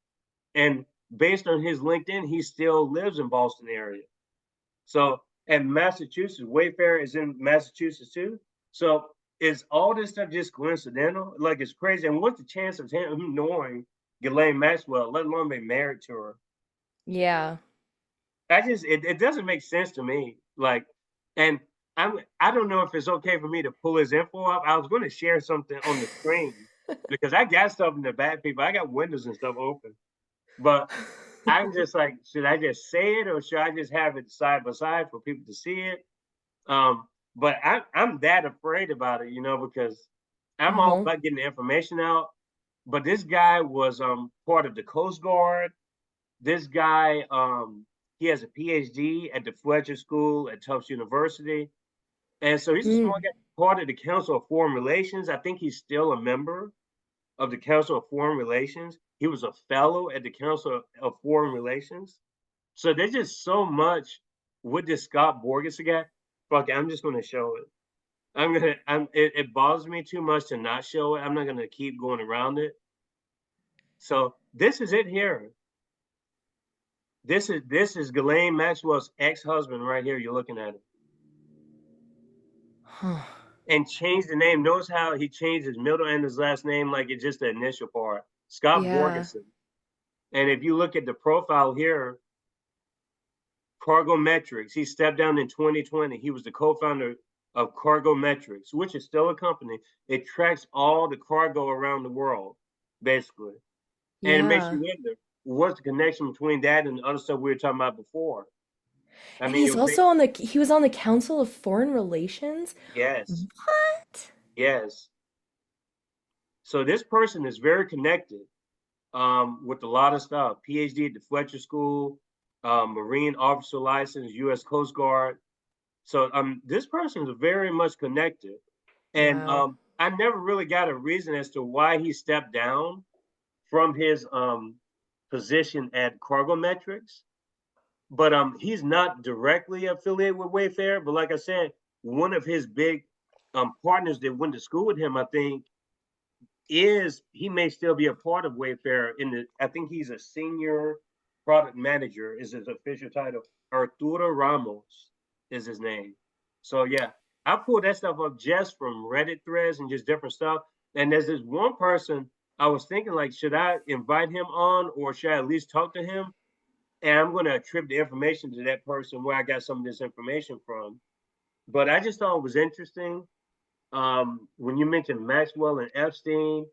And based on his LinkedIn, he still lives in Boston area. So, and Massachusetts, Wayfair is in Massachusetts too. So is all this stuff just coincidental? Like it's crazy. And what's the chance of him knowing Ghislaine Maxwell, let alone be married to her? Yeah. It doesn't make sense to me. Like, and I don't know if it's okay for me to pull his info up. I was going to share something on the screen because I got stuff in the back, people. I got windows and stuff open, but I'm just like, should I just say it or should I just have it side by side for people to see it? But I'm that afraid about it, because I'm all Mm-hmm. about getting the information out. But this guy was part of the Coast Guard. This guy, he has a PhD at the Fletcher School at Tufts University. And so he's a small Hmm. guy, part of the Council of Foreign Relations. I think he's still a member of the Council of Foreign Relations. He was a fellow at the Council of Foreign Relations. So there's just so much with this Scott Borges guy. Fuck it, I'm just gonna show it. It bothers me too much to not show it. I'm not gonna keep going around it. So this is it here. This is Ghislaine Maxwell's ex-husband right here. You're looking at it. Huh. And changed the name. Notice how he changed his middle and his last name like it's just the initial part. Scott Yeah. Borgeson. And if you look at the profile here, Cargometrics, he stepped down in 2020. He was the co-founder of Cargometrics, which is still a company. It tracks all the cargo around the world, basically. And it makes you Yeah. wonder, what's the connection between that and the other stuff we were talking about before? I And mean, he's also he was on the Council of Foreign Relations. yes, What? yes. So this person is very connected with a lot of stuff. PhD at the Fletcher School, Marine Officer License, U.S. Coast Guard. So this person is very much connected. And Wow. I never really got a reason as to why he stepped down from his position at Cargometrics. But he's not directly affiliated with Wayfair. But like I said, one of his big partners that went to school with him, I think, is he may still be a part of Wayfair I think he's a senior product manager is his official title. Arturo Ramos is his name. So yeah, I pulled that stuff up just from Reddit threads and just different stuff. And there's this one person I was thinking like, should I invite him on or should I at least talk to him? And I'm going to attribute the information to that person where I got some of this information from. But I just thought it was interesting when you mentioned Maxwell and Epstein,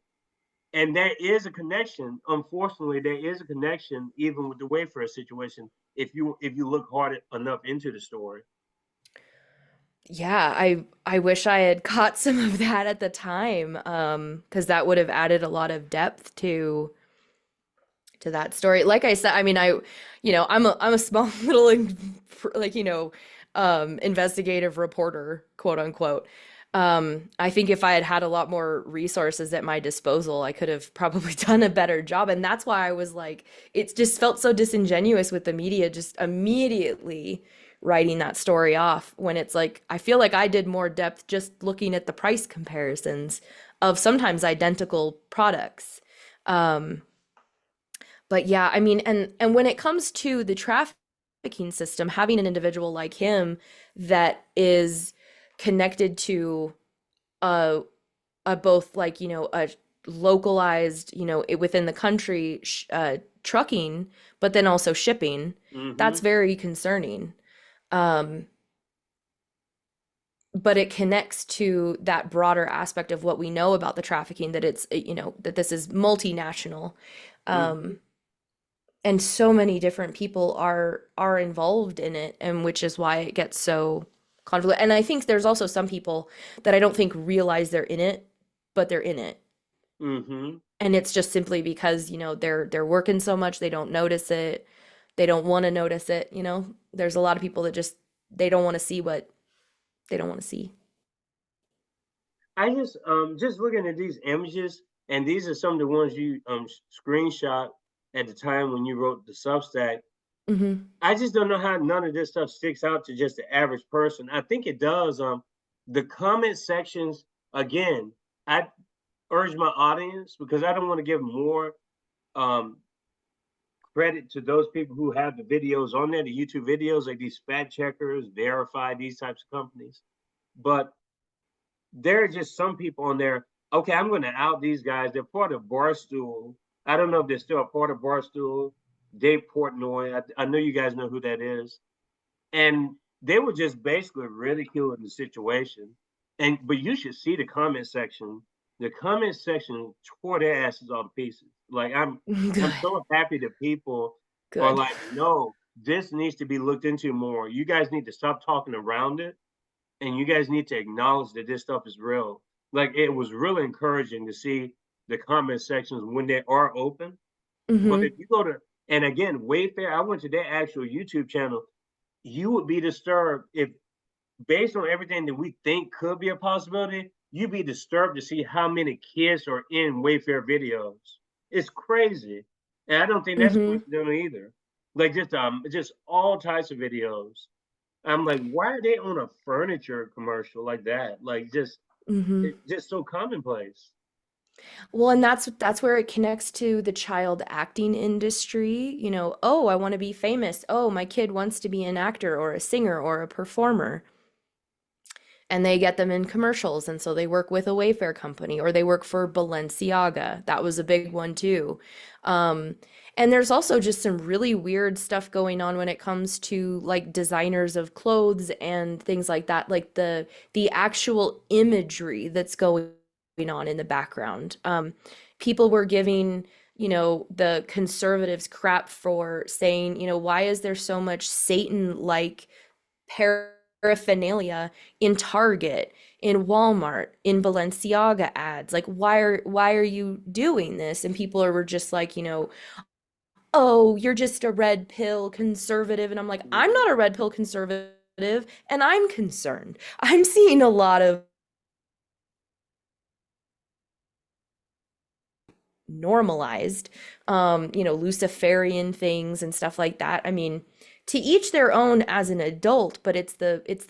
and there is a connection. Unfortunately, there is a connection even with the Wayfair situation. If you look hard enough into the story, Yeah, I wish I had caught some of that at the time, because that would have added a lot of depth to that story. Like I said, I mean, I'm a small little like, investigative reporter, quote unquote. I think if I had had a lot more resources at my disposal, I could have probably done a better job. And that's why I was like, it just felt so disingenuous with the media just immediately writing that story off when it's like I feel like I did more depth just looking at the price comparisons of sometimes identical products. Um, but yeah, I mean, and when it comes to the trafficking system, having an individual like him that is connected to a both like, a localized, within the country trucking, but then also shipping, that's Mm-hmm. very concerning. Um, but it connects to that broader aspect of what we know about the trafficking, that it's, that this is multinational. Mm-hmm. Um, and so many different people are involved in it, and which is why it gets so convoluted. And I think there's also some people that I don't think realize they're in it, but they're in it. Mm-hmm. And it's just simply because, they're working so much they don't notice it. They don't want to notice it. There's a lot of people that they don't want to see what they don't want to see. I just looking at these images, and these are some of the ones you screenshot at the time when you wrote the Substack. Hmm. I just don't know how none of this stuff sticks out to just the average person. I think it does. The comment sections, again, I urge my audience, because I don't want to give more um credit to those people who have the videos on there, the YouTube videos, like these fact checkers, verify, these types of companies. But there are just some people on there. Okay, I'm going to out these guys. They're part of Barstool. I don't know if they're still a part of Barstool. Dave Portnoy. I know you guys know who that is. And they were just basically ridiculing the situation. And but you should see the comment section. The comment section tore their asses all to pieces. Like Good. I'm so happy that people are Good. like, no, this needs to be looked into more. You guys need to stop talking around it, and you guys need to acknowledge that this stuff is real. Like it was really encouraging to see the comment sections when they are open. But if Hmm. you go to, and again, Wayfair, I went to their actual YouTube channel. You would be disturbed if, based on everything that we think could be a possibility, you'd be disturbed to see how many kids are in Wayfair videos. It's crazy, and I don't think that's Hmm. coincidental either. Like just all types of videos. I'm like, why are they on a furniture commercial like that? Like Hmm. it's just so commonplace. Well, and that's where it connects to the child acting industry. Oh, I want to be famous. Oh, my kid wants to be an actor or a singer or a performer. And they get them in commercials. And so they work with a Wayfair company, or they work for Balenciaga. That was a big one too. Um, and there's also just some really weird stuff going on when it comes to like designers of clothes and things like that, like the actual imagery that's going on in the background. People were giving, the conservatives crap for saying, why is there so much Satan-like paraphernalia in Target, in Walmart, in Balenciaga ads? Like, why are you doing this? And people were just like, oh, you're just a red pill conservative. And I'm like, I'm Mhm. not a red pill conservative, and I'm concerned. I'm seeing a lot of normalized, Luciferian things and stuff like that. I mean, to each their own as an adult, but it's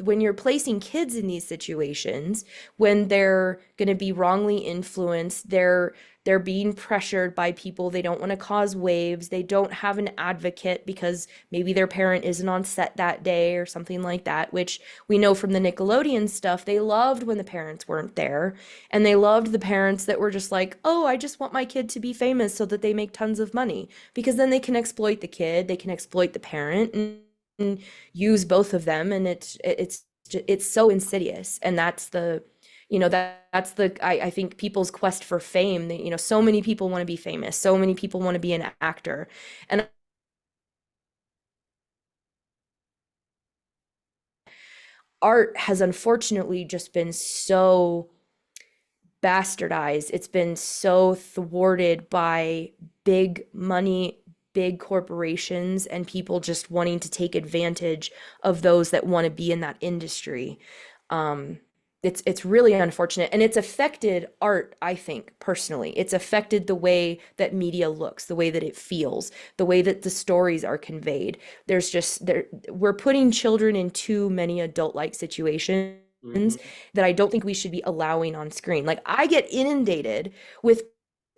when you're placing kids in these situations, when they're going to be wrongly influenced, they're being pressured by people, they don't want to cause waves, they don't have an advocate because maybe their parent isn't on set that day or something like that, which we know from the Nickelodeon stuff, they loved when the parents weren't there. And they loved the parents that were just like, oh, I just want my kid to be famous so that they make tons of money. Because then they can exploit the kid, they can exploit the parent, and use both of them. And it's so insidious. And that's the I think people's quest for fame. That, so many people want to be famous, so many people want to be an actor. And art has unfortunately just been so bastardized. It's been so thwarted by big money, big corporations, and people just wanting to take advantage of those that want to be in that industry. Um, it's really unfortunate, and it's affected art, I think, personally. It's affected the way that media looks, the way that it feels, the way that the stories are conveyed. There's just there We're putting children in too many adult-like situations Hmm. that I don't think we should be allowing on screen. Like, I get inundated with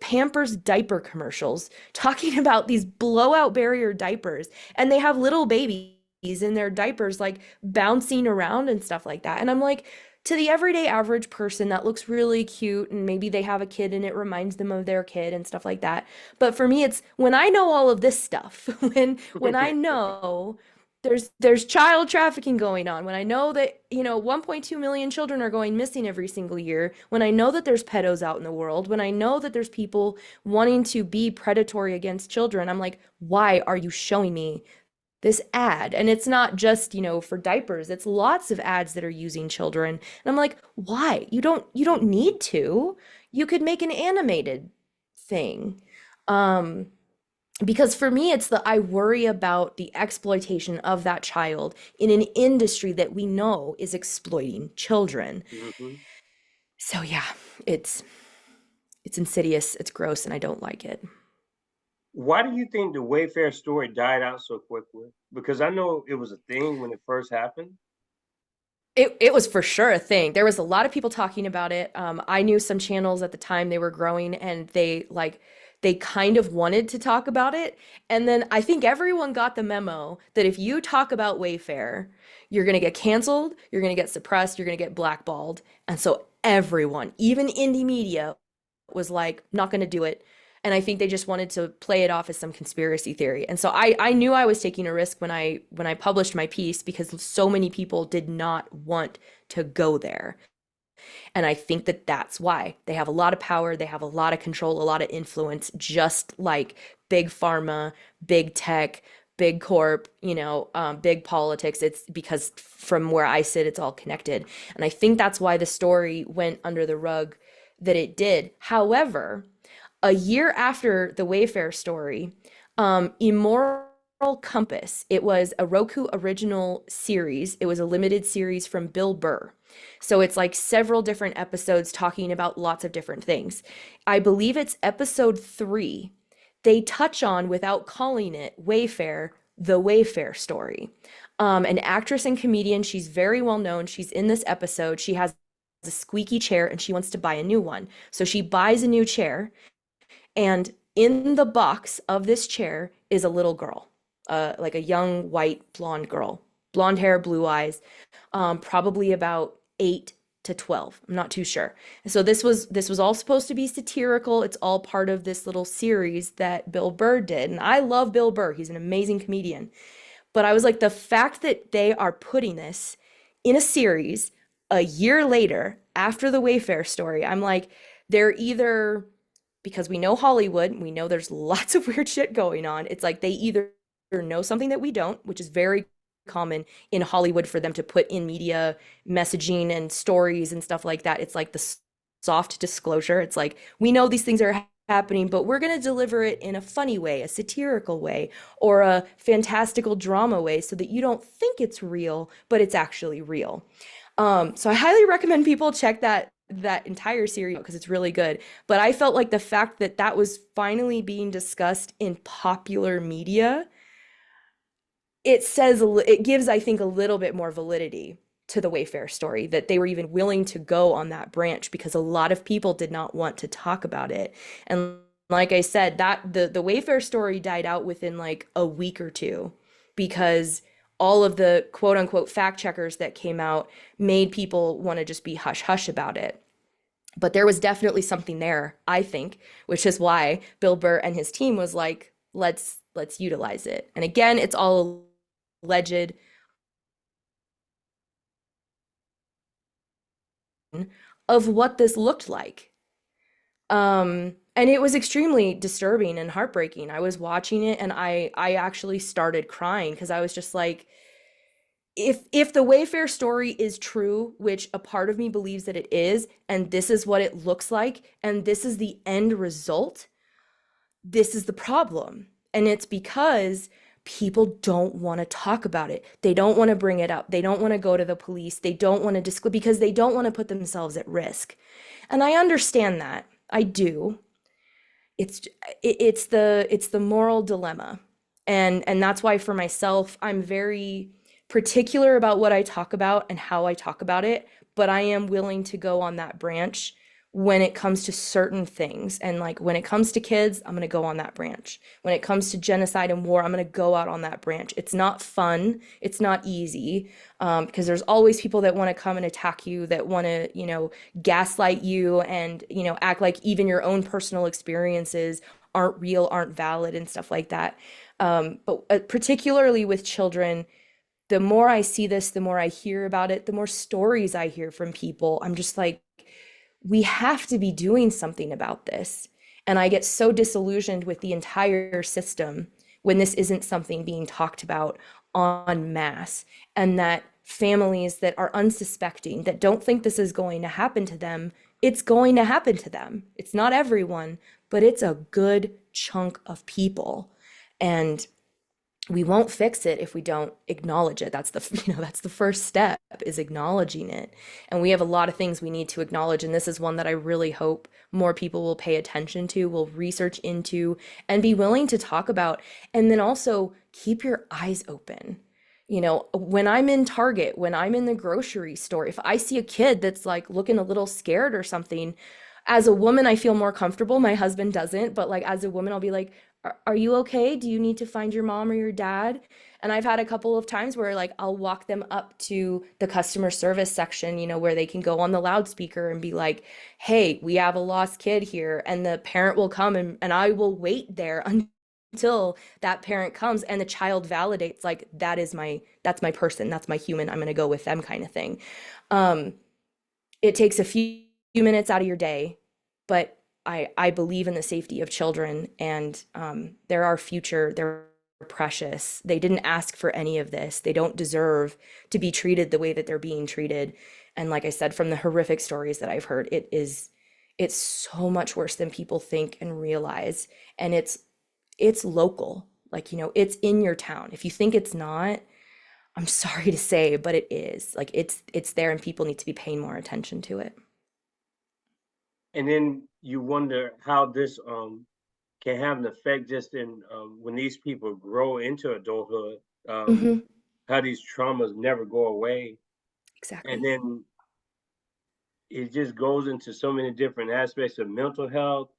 Pampers diaper commercials talking about these blowout barrier diapers, and they have little babies in their diapers like bouncing around and stuff like that. And I'm like, to the everyday average person, that looks really cute, and maybe they have a kid and it reminds them of their kid and stuff like that. But for me, it's when I know all of this stuff, when I know there's child trafficking going on, when I know that 1.2 million children are going missing every single year, when I know that there's pedos out in the world, when I know that there's people wanting to be predatory against children, I'm like, why are you showing me this ad? And it's not just, for diapers. It's lots of ads that are using children. And I'm like, why? You don't need to. You could make an animated thing. Um, because for me, it's I worry about the exploitation of that child in an industry that we know is exploiting children. Hmm. So yeah, it's it's insidious, it's gross, and I don't like it. Why do you think the Wayfair story died out so quickly? Because I know it was a thing when it first happened. It was for sure a thing. There was a lot of people talking about it. I knew some channels at the time, they were growing, and they kind of wanted to talk about it. And then I think everyone got the memo that if you talk about Wayfair, you're gonna get canceled, you're gonna get suppressed, you're gonna get blackballed. And so everyone, even indie media, was like, not gonna do it. And I think they just wanted to play it off as some conspiracy theory. And so I knew I was taking a risk when I published my piece, because so many people did not want to go there. And I think that that's why they have a lot of power, they have a lot of control, a lot of influence, just like big pharma, big tech, big corp, big politics. It's because from where I sit, it's all connected. And I think that's why the story went under the rug that it did. However, a year after the Wayfair story, Immoral Compass, it was a Roku original series. It was a limited series from Bill Burr. So it's like several different episodes talking about lots of different things. I believe it's episode 3. They touch on, without calling it Wayfair, the Wayfair story. An actress and comedian, she's very well known. She's in this episode. She has a squeaky chair and she wants to buy a new one. So she buys a new chair, and in the box of this chair is a little girl, like a young white blonde girl, blonde hair, blue eyes, probably about 8 to 12. I'm not too sure. So this was all supposed to be satirical. It's all part of this little series that Bill Burr did, and I love Bill Burr. He's an amazing comedian. But I was like, the fact that they are putting this in a series a year later after the Wayfair story, I'm like, they're either, because we know Hollywood, we know there's lots of weird shit going on. It's like they either know something that we don't, which is very common in Hollywood for them to put in media messaging and stories and stuff like that. It's like the soft disclosure. It's like, we know these things are happening, but we're going to deliver it in a funny way, a satirical way, or a fantastical drama way so that you don't think it's real, but it's actually real. So I highly recommend people check that entire series because it's really good. But I felt like the fact that that was finally being discussed in popular media, it gives, I think, a little bit more validity to the Wayfair story, that they were even willing to go on that branch because a lot of people did not want to talk about it. And like I said, that the Wayfair story died out within like a week or two, because all of the quote unquote fact checkers that came out made people want to just be hush hush about it. But there was definitely something there, I think, which is why Bill Burr and his team was like, let's utilize it. And again, it's all alleged, of what this looked like. And it was extremely disturbing and heartbreaking. I was watching it and I actually started crying because I was just like, if the Wayfair story is true, which a part of me believes that it is, and this is what it looks like, and this is the end result, this is the problem. And it's because people don't want to talk about it. They don't want to bring it up. They don't want to go to the police. They don't want to disclose because they don't want to put themselves at risk. And I understand that. I do. It's it's the moral dilemma. And that's why for myself, I'm very particular about what I talk about and how I talk about it, but I am willing to go on that branch when it comes to certain things. And like when it comes to kids, I'm going to go on that branch. When it comes to genocide and war, I'm going to go out on that branch. It's not fun. It's not easy, because there's always people that want to come and attack you, that want to, gaslight you and, act like even your own personal experiences aren't real, aren't valid, and stuff like that. But particularly with children, the more I see this, the more I hear about it, the more stories I hear from people. I'm just like, we have to be doing something about this. And I get so disillusioned with the entire system when this isn't something being talked about en masse, and that families that are unsuspecting, that don't think this is going to happen to them, it's going to happen to them. It's not everyone, but it's a good chunk of people. And we won't fix it if we don't acknowledge it. That's the, that's the first step, is acknowledging it. And we have a lot of things we need to acknowledge, and this is one that I really hope more people will pay attention to, will research into, and be willing to talk about. And then also keep your eyes open. When I'm in Target, when I'm in the grocery store, if I see a kid that's like looking a little scared or something, as a woman, I feel more comfortable. My husband doesn't, but like as a woman, I'll be like, are you okay? Do you need to find your mom or your dad? And I've had a couple of times where like I'll walk them up to the customer service section, where they can go on the loudspeaker and be like, hey, we have a lost kid here. And the parent will come, and I will wait there until that parent comes and the child validates, like, that's my person, that's my human, I'm going to go with them, kind of thing. Um, it takes a few minutes out of your day, but I believe in the safety of children, and they're our future. They're precious. They didn't ask for any of this. They don't deserve to be treated the way that they're being treated. And like I said, from the horrific stories that I've heard, it's so much worse than people think and realize. And it's local. Like, it's in your town. If you think it's not, I'm sorry to say, but it is. Like, it's there, and people need to be paying more attention to it. And then you wonder how this can have an effect just in when these people grow into adulthood, Hmm. how these traumas never go away. And Exactly. then it just goes into so many different aspects of mental health.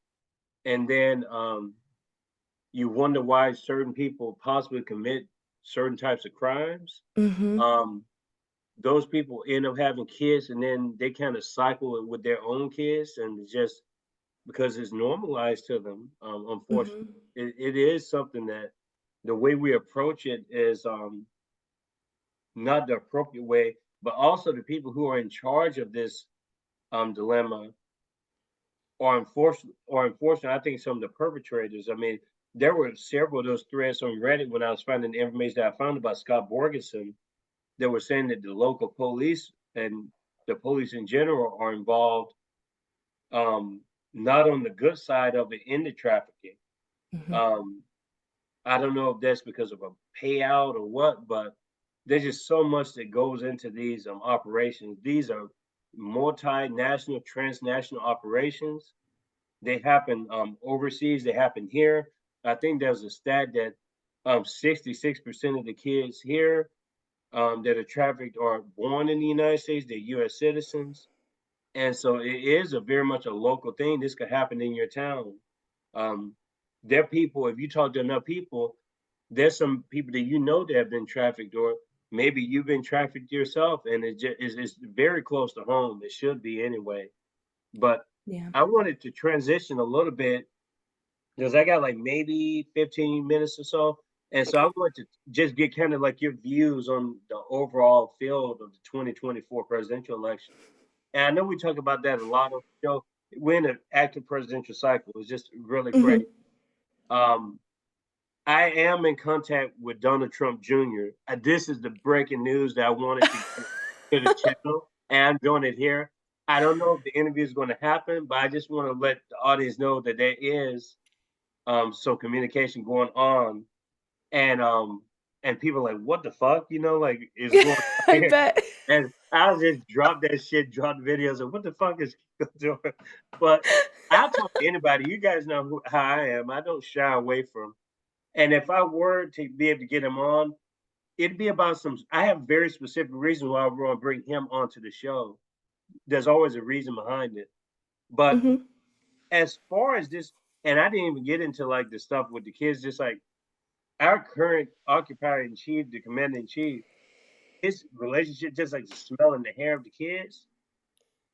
And then you wonder why certain people possibly commit certain types of crimes. Hmm. Um, those people end up having kids, and then they kind of cycle it with their own kids, and it's just because it's normalized to them. Unfortunately, Hmm. it is something that the way we approach it is not the appropriate way, but also the people who are in charge of this dilemma or unfortunately, I think some of the perpetrators. I mean, there were several of those threads on Reddit when I was finding the information that I found about Scott Borgerson. They were saying that the local police and the police in general are involved, um, not on the good side of it in the trafficking. Hmm. Um, I don't know if that's because of a payout or what, but there's just so much that goes into these operations. These are multinational, transnational operations. They happen overseas. They happen here. I think there's a stat that 66% of the kids here that are trafficked are born in the United States. They're U.S. citizens, and so it is a very much a local thing. This could happen in your town. Um, there are people. If you talk to enough people, there's some people that that have been trafficked, or maybe you've been trafficked yourself, and it's very close to home. It should be anyway. But Yeah. I wanted to transition a little bit because I got like maybe 15 minutes or so. And so I want to just get kind of like your views on the overall field of the 2024 presidential election. And I know we talk about that a lot of the show. We're in an active presidential cycle. It's just really Hmm. crazy. Um, I am in contact with Donald Trump Jr. This is the breaking news that I wanted to get to the channel, and I'm doing it here. I don't know if the interview is going to happen, but I just want to let the audience know that there is some communication going on and people are like, what the fuck, like is going on I here? bet. And I'll just drop that shit, drop videos of what the fuck is doing. But I'll talk to anybody. You guys know how I am. I don't shy away from. And if I were to be able to get him on, it'd be about some. I have very specific reasons why we're going to bring him onto the show. There's always a reason behind it. But Hmm. as far as this, and I didn't even get into like the stuff with the kids, just like our current occupier in chief, the commander in chief, his relationship, just like the smell and the hair of the kids.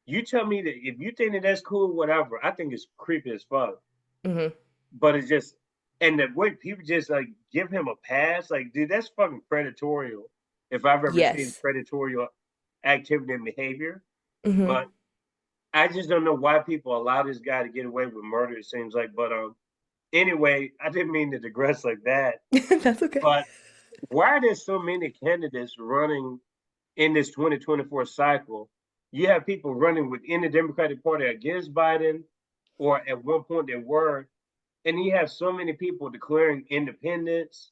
You tell me that if you think that that's cool, whatever. I think it's creepy as fuck. Hmm. But it's just, and the way people just like give him a pass, like, dude, that's fucking predatory. If I've ever seen Yes. predatory activity and behavior, Hmm. but I just don't know why people allow this guy to get away with murder. It seems like, but anyway, I didn't mean to digress like that. That's okay. But why are there so many candidates running in this 2024 cycle? You have people running within the Democratic Party against Biden, or at one point they were, and you have so many people declaring independence,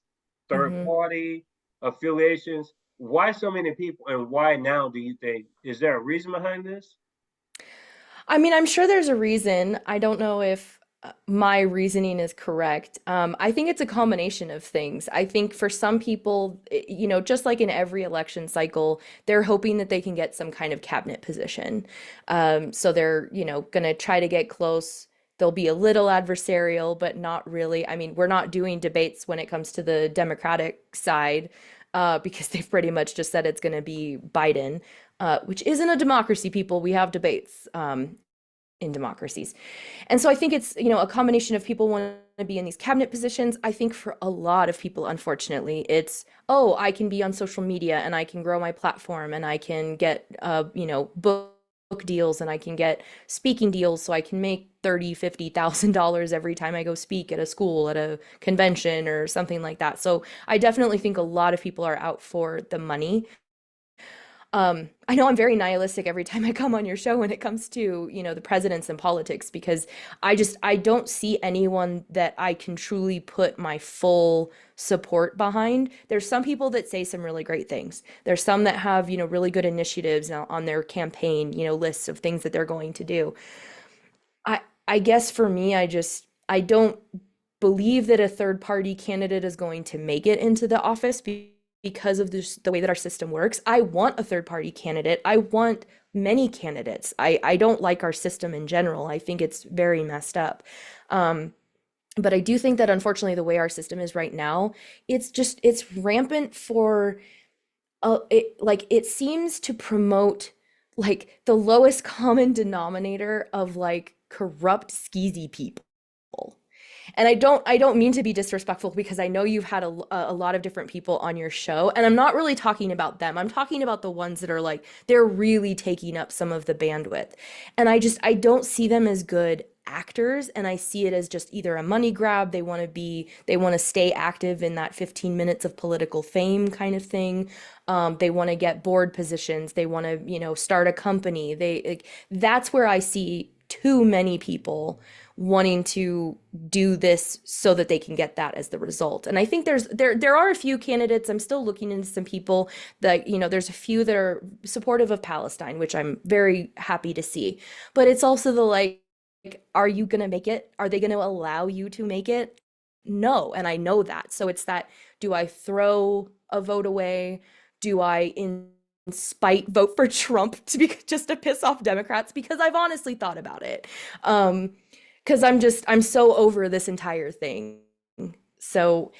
third Hmm. party affiliations. Why so many people, and why now? Do you think is there a reason behind this? I mean, I'm sure there's a reason. I don't know if my reasoning is correct. I think it's a combination of things. I think for some people, just like in every election cycle, they're hoping that they can get some kind of cabinet position. So they're, going to try to get close. They'll be a little adversarial, but not really. I mean, we're not doing debates when it comes to the Democratic side, because they've pretty much just said it's going to be Biden, which isn't a democracy, people. We have debates. In democracies. And so I think it's, a combination of people want to be in these cabinet positions. I think for a lot of people, unfortunately, it's, oh, I can be on social media and I can grow my platform and I can get, book deals and I can get speaking deals so I can make $30,000, $50,000 every time I go speak at a school, at a convention or something like that. So I definitely think a lot of people are out for the money. I know I'm very nihilistic every time I come on your show when it comes to, the presidents and politics, because I don't see anyone that I can truly put my full support behind. There's some people that say some really great things. There's some that have, really good initiatives on their campaign, lists of things that they're going to do. I guess for me, I don't believe that a third party candidate is going to make it into the office because of the way that our system works. I want a third party candidate. I want many candidates. I don't like our system in general. I think it's very messed up. Um, but I do think that unfortunately the way our system is right now, it's rampant for it seems to promote like the lowest common denominator of like corrupt skeezy people. And I don't mean to be disrespectful because I know you've had a lot of different people on your show, and I'm not really talking about them. I'm talking about the ones that are like they're really taking up some of the bandwidth. And I don't see them as good actors, and I see it as just either a money grab. They want to stay active in that 15 minutes of political fame kind of thing. They want to get board positions. They want to, start a company. That's where I see too many people wanting to do this so that they can get that as the result. And I think there are a few candidates. I'm still looking into some people that, there's a few that are supportive of Palestine, which I'm very happy to see. But it's also the like, are you going to make it? Are they going to allow you to make it? No. And I know that. So it's that, do I throw a vote away? Do I in spite vote for Trump just to piss off Democrats? Because I've honestly thought about it. Because I'm so over this entire thing. So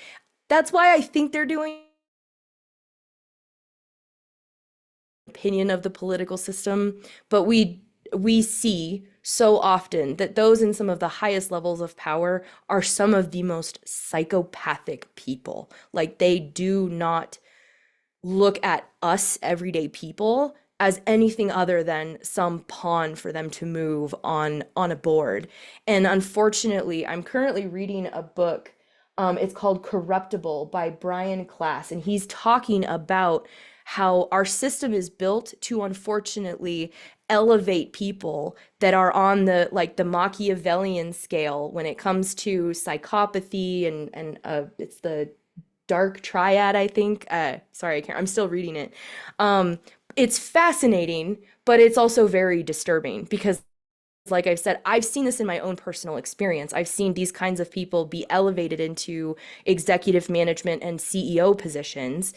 that's why I think they're doing opinion of the political system, but we see so often that those in some of the highest levels of power are some of the most psychopathic people. Like they do not look at us everyday people as anything other than some pawn for them to move on a board. And unfortunately, I'm currently reading a book. It's called Corruptible by Brian Klass, and he's talking about how our system is built to unfortunately elevate people that are on the Machiavellian scale when it comes to psychopathy and it's the dark triad, I think. Sorry, I can't, I'm still reading it. Um, it's fascinating, but it's also very disturbing because, like I've said, I've seen this in my own personal experience. I've seen these kinds of people be elevated into executive management and CEO positions.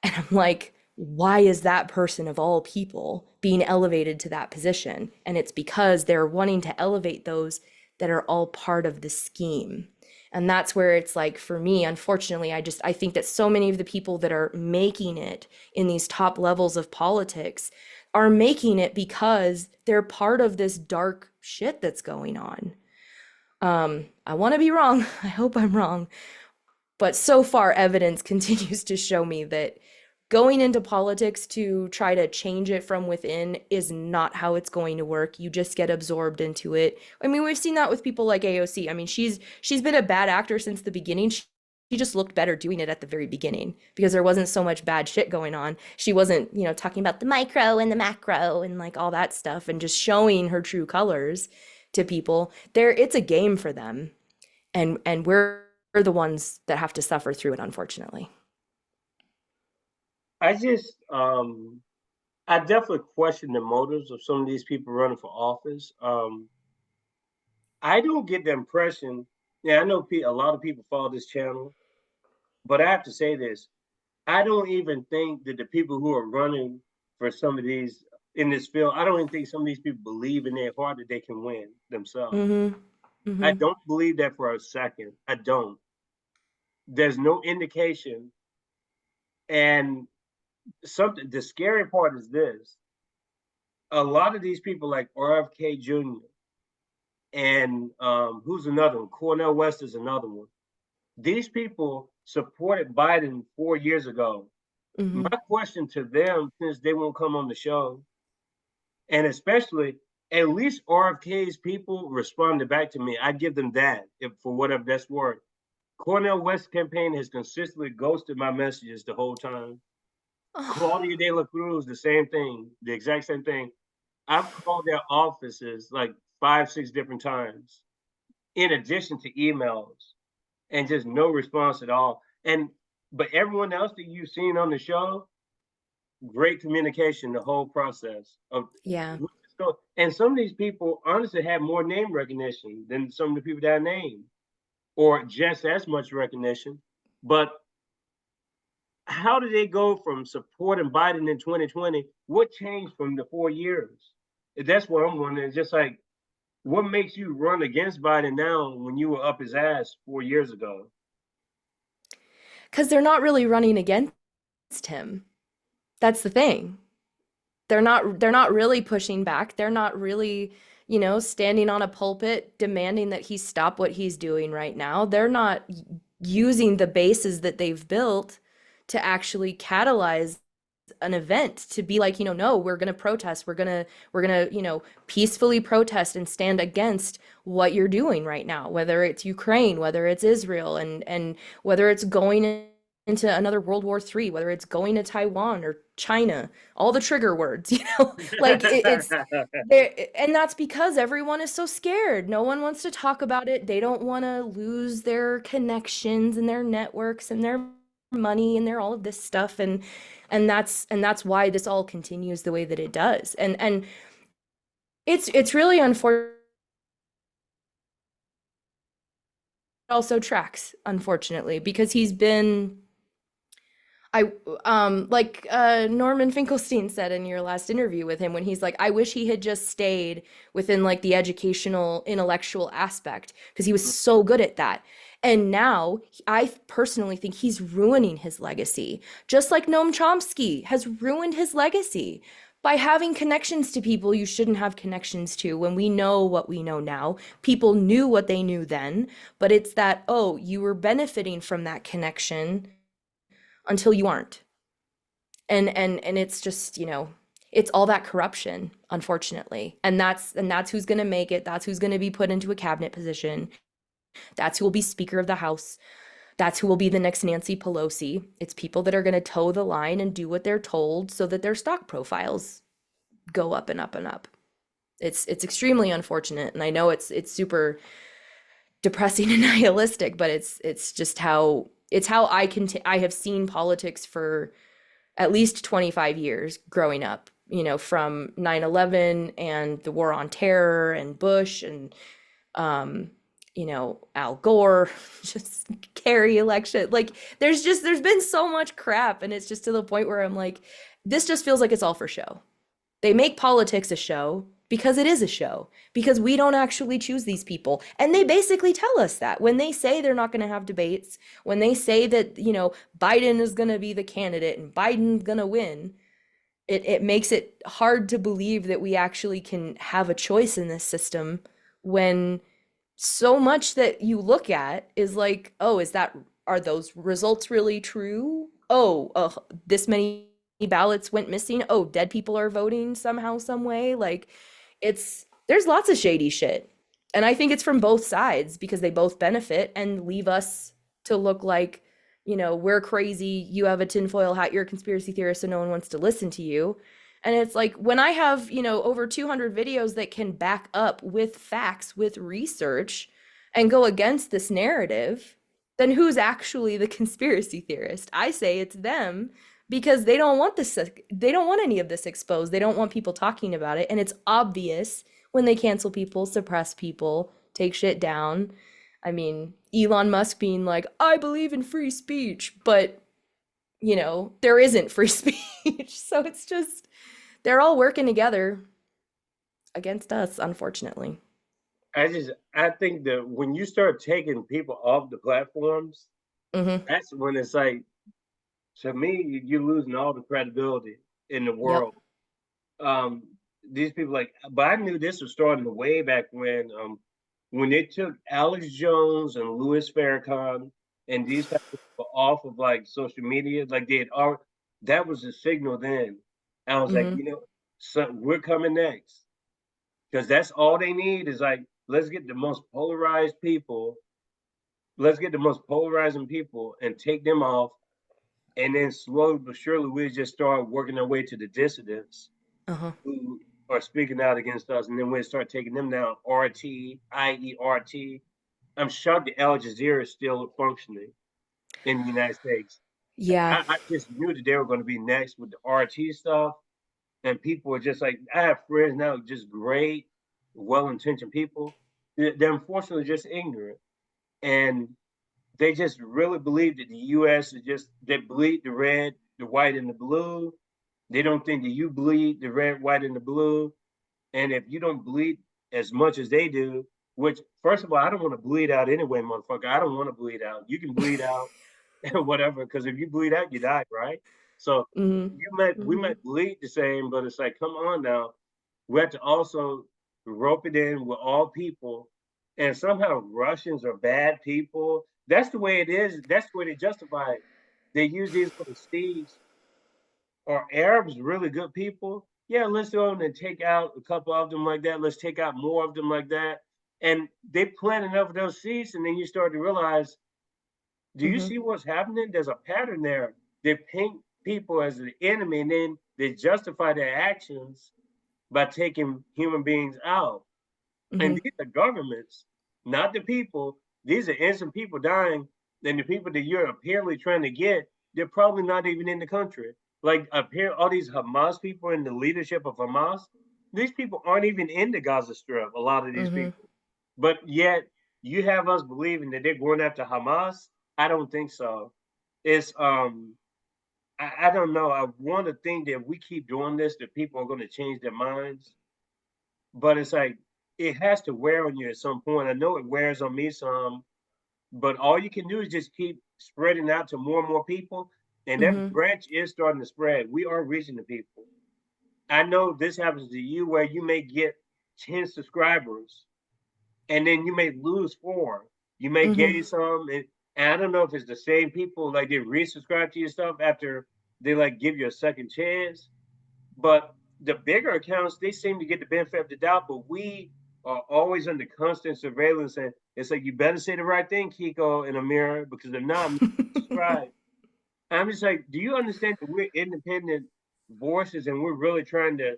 And I'm like, why is that person of all people being elevated to that position? And it's because they're wanting to elevate those that are all part of the scheme. And that's where it's like, for me, unfortunately, I think that so many of the people that are making it in these top levels of politics are making it because they're part of this dark shit that's going on. I want to be wrong. I hope I'm wrong. But so far, evidence continues to show me that going into politics to try to change it from within is not how it's going to work. You just get absorbed into it. I mean, we've seen that with people like AOC. I mean, she's been a bad actor since the beginning. She just looked better doing it at the very beginning because there wasn't so much bad shit going on. She wasn't, talking about the micro and the macro and like all that stuff and just showing her true colors to people. It's a game for them. And we're the ones that have to suffer through it, unfortunately. I just, I definitely question the motives of some of these people running for office. I don't get the impression. Yeah, I know a lot of people follow this channel, but I have to say this: I don't even think that the people who are running for some of these in this field, I don't even think some of these people believe in their heart that they can win themselves. Mm-hmm. I Mm-hmm. don't believe that for a second. I don't. There's no indication, and something. The scary part is this: a lot of these people, like RFK Jr. and who's another one? Cornel West is another one. These people supported Biden 4 years ago. Mm-hmm. My question to them, since they won't come on the show, and especially at least RFK's people responded back to me. I give them that if for whatever that's worth. Cornel West campaign has consistently ghosted my messages the whole time. Claudia De La Cruz, the same thing, the exact same thing. I've called their offices like 5, 6 different times, in addition to emails, and just no response at all. And but everyone else that you've seen on the show, great communication the whole process of. Yeah. And some of these people honestly have more name recognition than some of the people that I named, or just as much recognition. But how did they go from supporting Biden in 2020? What changed from the 4 years? That's what I'm wondering. Just like, what makes you run against Biden now when you were up his ass 4 years ago? Because they're not really running against him. That's the thing. They're not really pushing back. They're not really, standing on a pulpit demanding that he stop what he's doing right now. They're not using the bases that they've built to actually catalyze an event to be like, no, we're going to protest. We're going to, peacefully protest and stand against what you're doing right now, whether it's Ukraine, whether it's Israel, and whether it's going into another World War III, whether it's going to Taiwan or China, all the trigger words, like it's there. And that's because everyone is so scared. No one wants to talk about it. They don't want to lose their connections and their networks and their money and their all of this stuff. And that's why this all continues the way that it does. And it's really unfortunate. Also tracks, unfortunately, because he's been I like Norman Finkelstein said in your last interview with him when he's like, I wish he had just stayed within like the educational intellectual aspect because he was so good at that. And now I personally think he's ruining his legacy, just like Noam Chomsky has ruined his legacy by having connections to people you shouldn't have connections to. When we know what we know now, people knew what they knew then, but it's that, oh, you were benefiting from that connection until you aren't. And it's just, it's all that corruption, unfortunately. And that's who's going to make it. That's who's going to be put into a cabinet position. That's who will be Speaker of the House. That's who will be the next Nancy Pelosi. It's people that are going to toe the line and do what they're told so that their stock profiles go up and up and up. It's extremely unfortunate, and I know it's super depressing and nihilistic, but it's just how It's how I have seen politics for at least 25 years growing up, from 9/11 and the war on terror and Bush and um, Al Gore, just Kerry election. Like there's been so much crap, and it's just to the point where I'm like, this just feels like it's all for show. They make politics a show because it is a show, because we don't actually choose these people. And they basically tell us that when they say they're not going to have debates, when they say that, Biden is going to be the candidate and Biden's going to win, it makes it hard to believe that we actually can have a choice in this system when so much that you look at is like, oh, are those results really true? Oh, this many ballots went missing. Oh, dead people are voting somehow, some way. Like, there's lots of shady shit. And I think it's from both sides because they both benefit and leave us to look like, we're crazy. You have a tinfoil hat. You're a conspiracy theorist, so no one wants to listen to you. And it's like when I have, over 200 videos that can back up with facts, with research, and go against this narrative, then who's actually the conspiracy theorist? I say it's them because they don't want this, they don't want any of this exposed. They don't want people talking about it. And it's obvious when they cancel people, suppress people, take shit down. I mean, Elon Musk being like, I believe in free speech, but, there isn't free speech. So it's just, they're all working together against us, unfortunately. I think that when you start taking people off the platforms, Mm-hmm. that's when it's like, to me, you're losing all the credibility in the Yep. world. Um, these people but I knew this was starting way back when they took Alex Jones and Louis Farrakhan and these type of people off of like social media, like they had already, that was a signal then. I was like, Mm-hmm. so we're coming next. Because that's all they need is like, let's get the most polarized people, let's get the most polarizing people and take them off. And then slowly but surely we just start working our way to the dissidents Uh-huh. who are speaking out against us, and then we start taking them down. RT, IERT. I'm shocked that Al Jazeera is still functioning in the United States. Yeah. I just knew that they were going to be next with the RT stuff, and people are just like, I have friends now, just great, well-intentioned people. They're unfortunately just ignorant, and they just really believe that the U.S. is just they bleed the red, the white, and the blue. They don't think that you bleed the red, white, and the blue. And if you don't bleed as much as they do, which first of all, I don't want to bleed out anyway, motherfucker. I don't want to bleed out. You can bleed out and whatever, because if you bleed out, you die, right? So Mm-hmm. we Mm-hmm. might bleed the same, but it's like, come on now. We have to also rope it in with all people. And somehow Russians are bad people. That's the way it is. That's the way they justify it. They use these little seeds. Are Arabs really good people? Yeah, let's go and take out a couple of them like that. Let's take out more of them like that. And they plant enough of those seeds, and then you start to realize, do you Mm-hmm. see what's happening? There's a pattern there. They paint people as the enemy, and then they justify their actions by taking human beings out. And Mm-hmm. these are governments, not the people. These are innocent people dying. And the people that you're apparently trying to get, they're probably not even in the country. Like all these Hamas people in the leadership of Hamas, these people aren't even in the Gaza Strip, a lot of these Mm-hmm. people. But yet you have us believing that they're going after Hamas. I don't think so. It's I don't know. I want to think that if we keep doing this, that people are going to change their minds, but it's like it has to wear on you at some point. I know it wears on me some, but all you can do is just keep spreading out to more and more people. And that Mm-hmm. branch is starting to spread. We are reaching the people. I know this happens to you where you may get 10 subscribers and then you may lose four. You may Mm-hmm. gain some. And I don't know if it's the same people, like they resubscribe to your stuff after they like give you a second chance. But the bigger accounts, they seem to get the benefit of the doubt, but we are always under constant surveillance. And it's like, you better say the right thing, Kiko and Amira, because if not, I'm subscribe. I'm just like, do you understand that we're independent voices and we're really trying to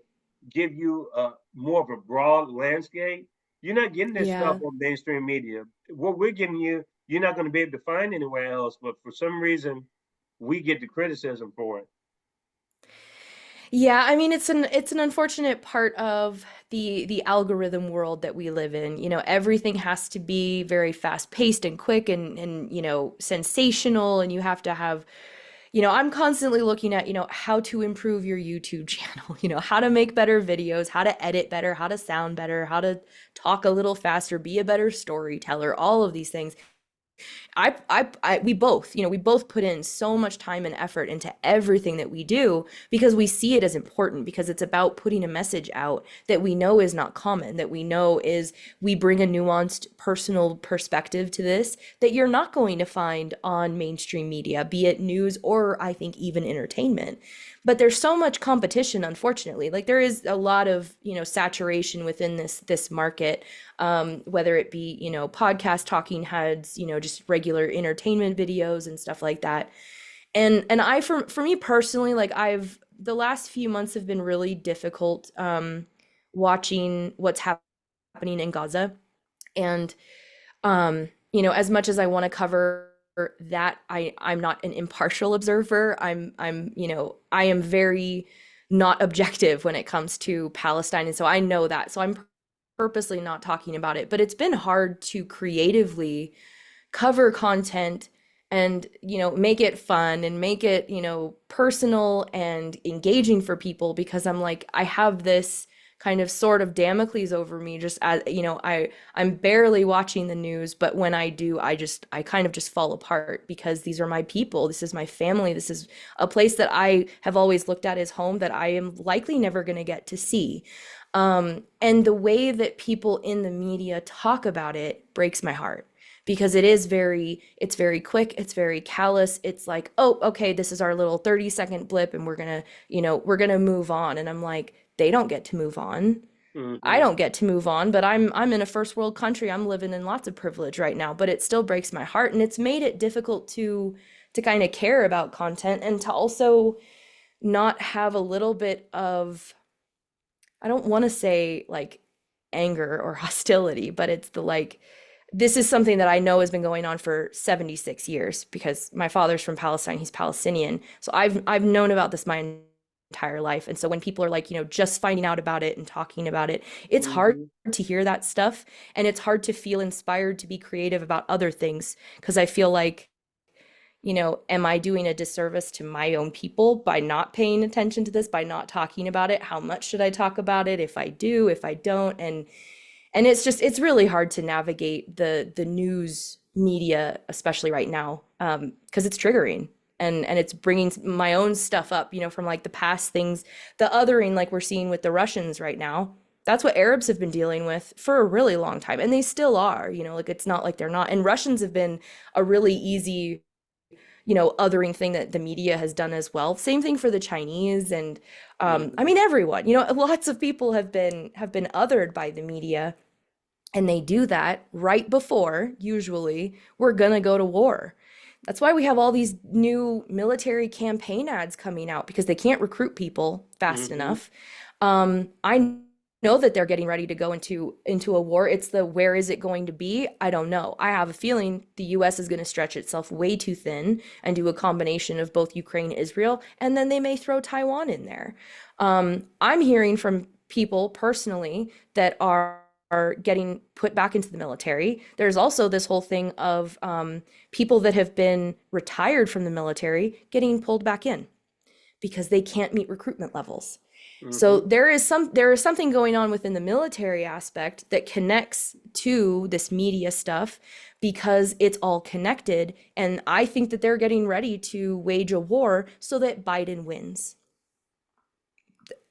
give you more of a broad landscape? You're not getting this stuff Yeah. on mainstream media. What we're giving you you're not going to be able to find anywhere else. But for some reason, we get the criticism for it. Yeah, I mean it's an unfortunate part of the algorithm world that we live in. You know, everything has to be very fast paced and quick and sensational, and you have to have, I'm constantly looking at, how to improve your YouTube channel, how to make better videos, how to edit better, how to sound better, how to talk a little faster, be a better storyteller, all of these things. We both, we both put in so much time and effort into everything that we do because we see it as important, because it's about putting a message out that we know is not common, that we know is, we bring a nuanced personal perspective to this that you're not going to find on mainstream media, be it news or I think even entertainment. But there's so much competition, unfortunately. Like there is a lot of, saturation within this market, whether it be, podcast talking heads, just regular entertainment videos and stuff like that. And for me personally, like the last few months have been really difficult, watching what's happening in Gaza. And as much as I want to cover that, I'm not an impartial observer. I am very not objective when it comes to Palestine, and so I know that. So I'm purposely not talking about it. But it's been hard to creatively cover content and make it fun and make it personal and engaging for people, because I'm like, I have this kind of sort of Damocles over me, just as I'm barely watching the news, but when I do, I kind of just fall apart, because these are my people, this is my family, this is a place that I have always looked at as home that I am likely never going to get to see. And the way that people in the media talk about it breaks my heart, because it's very quick, it's very callous. It's like, oh, okay, this is our little 30-second blip and we're gonna move on. And I'm like, they don't get to move on. I Mm-hmm. don't get to move on, but I'm in a first world country. I'm living in lots of privilege right now, but it still breaks my heart, and it's made it difficult to kind of care about content, and to also not have a little bit of, I don't want to say like anger or hostility, but it's the like, this is something that I know has been going on for 76 years, because my father's from Palestine, he's Palestinian. So I've known about this my entire life. And so when people are like, just finding out about it and talking about it, it's hard Mm-hmm. to hear that stuff, and it's hard to feel inspired to be creative about other things, because I feel like, am I doing a disservice to my own people by not paying attention to this, by not talking about it? How much should I talk about it? If I do, if I don't? And it's really hard to navigate the news media, especially right now, because it's triggering, and it's bringing my own stuff up, from like the past things, the othering, like we're seeing with the Russians right now. That's what Arabs have been dealing with for a really long time, and they still are, like it's not like they're not. And Russians have been a really easy, othering thing that the media has done as well. Same thing for the Chinese, and I Mm-hmm. mean everyone. Lots of people have been othered by the media, and they do that right before, usually, we're gonna go to war. That's why we have all these new military campaign ads coming out, because they can't recruit people fast Mm-hmm. enough. I know that they're getting ready to go into a war. It's the, where is it going to be? I don't know. I have a feeling the US is going to stretch itself way too thin and do a combination of both Ukraine, Israel, and then they may throw Taiwan in there. I'm hearing from people personally that are getting put back into the military. There's also this whole thing of people that have been retired from the military getting pulled back in because they can't meet recruitment levels. So Mm-hmm. there is something going on within the military aspect that connects to this media stuff, because it's all connected. And I think that they're getting ready to wage a war so that Biden wins.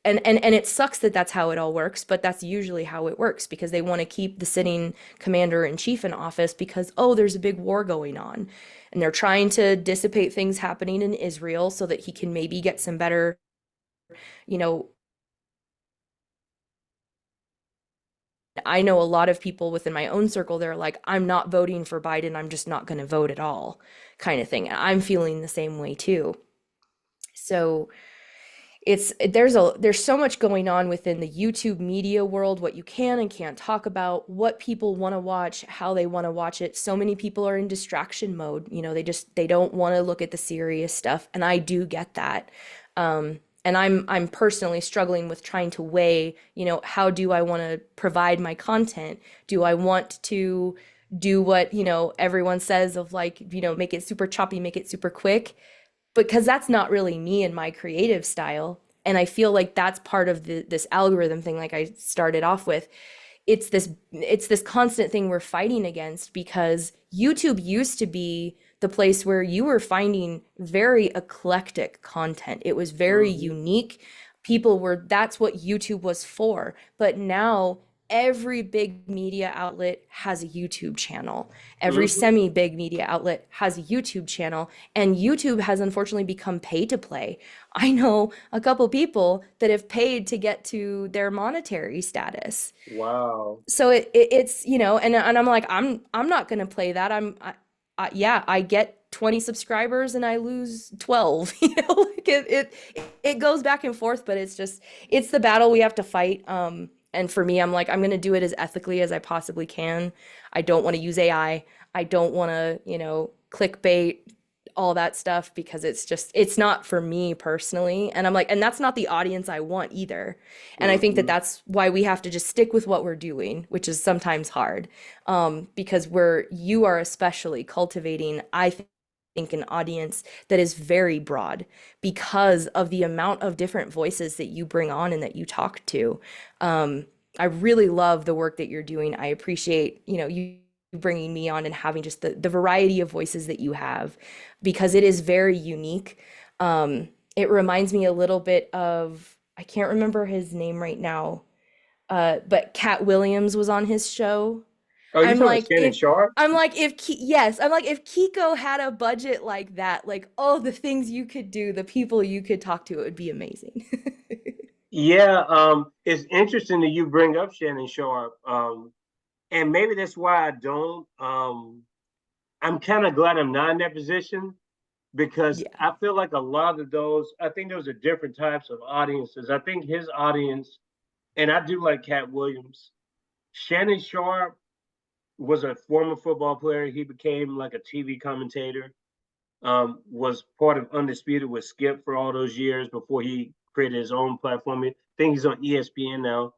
And it sucks that that's how it all works, but that's usually how it works, because they want to keep the sitting commander in chief in office, because, oh, there's a big war going on, and they're trying to dissipate things happening in Israel so that he can maybe get some better, you know I know a lot of people within my own circle, they're like, I'm not voting for Biden, I'm just not going to vote at all, kind of thing. And I'm feeling the same way too. So there's so much going on within the YouTube media world, what you can and can't talk about, what people want to watch, how they want to watch it. So many people are in distraction mode. They don't want to look at the serious stuff, and I do get that. And I'm personally struggling with trying to weigh, how do I want to provide my content? Do I want to do what, everyone says of like, make it super choppy, make it super quick? Because that's not really me and my creative style. And I feel like that's part of this algorithm thing, like I started off with. It's this constant thing we're fighting against, because YouTube used to be the place where you were finding very eclectic content. It was very Mm-hmm. unique. That's what YouTube was for. But now every big media outlet has a YouTube channel. Every Mm-hmm. semi big media outlet has a YouTube channel, and YouTube has unfortunately become pay to play. I know a couple people that have paid to get to their monetary status. Wow. So it's, and I'm like, I'm not gonna play that. Yeah, I get 20 subscribers and I lose 12. Like it goes back and forth, but it's the battle we have to fight. And for me, I'm like, I'm gonna do it as ethically as I possibly can. I don't want to use AI. I don't want to, clickbait, all that stuff, because it's not for me personally. And I'm like, and that's not the audience I want either. And I think that Mm-hmm. that's why we have to just stick with what we're doing, which is sometimes hard, because you are especially cultivating, I think, an audience that is very broad because of the amount of different voices that you bring on and that you talk to. Um, I really love the work that you're doing. I appreciate, you bringing me on and having just the variety of voices that you have, because it is very unique. It reminds me a little bit of, I can't remember his name right now, but Cat Williams was on his show. Oh, you I'm talking about like, Shannon if Sharp? yes, I'm like, if Kiko had a budget like that, like all the things you could do, the people you could talk to, it would be amazing. Yeah, it's interesting that you bring up Shannon Sharp. And maybe that's why I don't. I'm kind of glad I'm not in that position, because Yeah. I feel like a lot of those, I think those are different types of audiences. I think his audience, and I do like Cat Williams. Shannon Sharp was a former football player. He became like a TV commentator. Was part of Undisputed with Skip for all those years before he created his own platform. I think he's on ESPN now.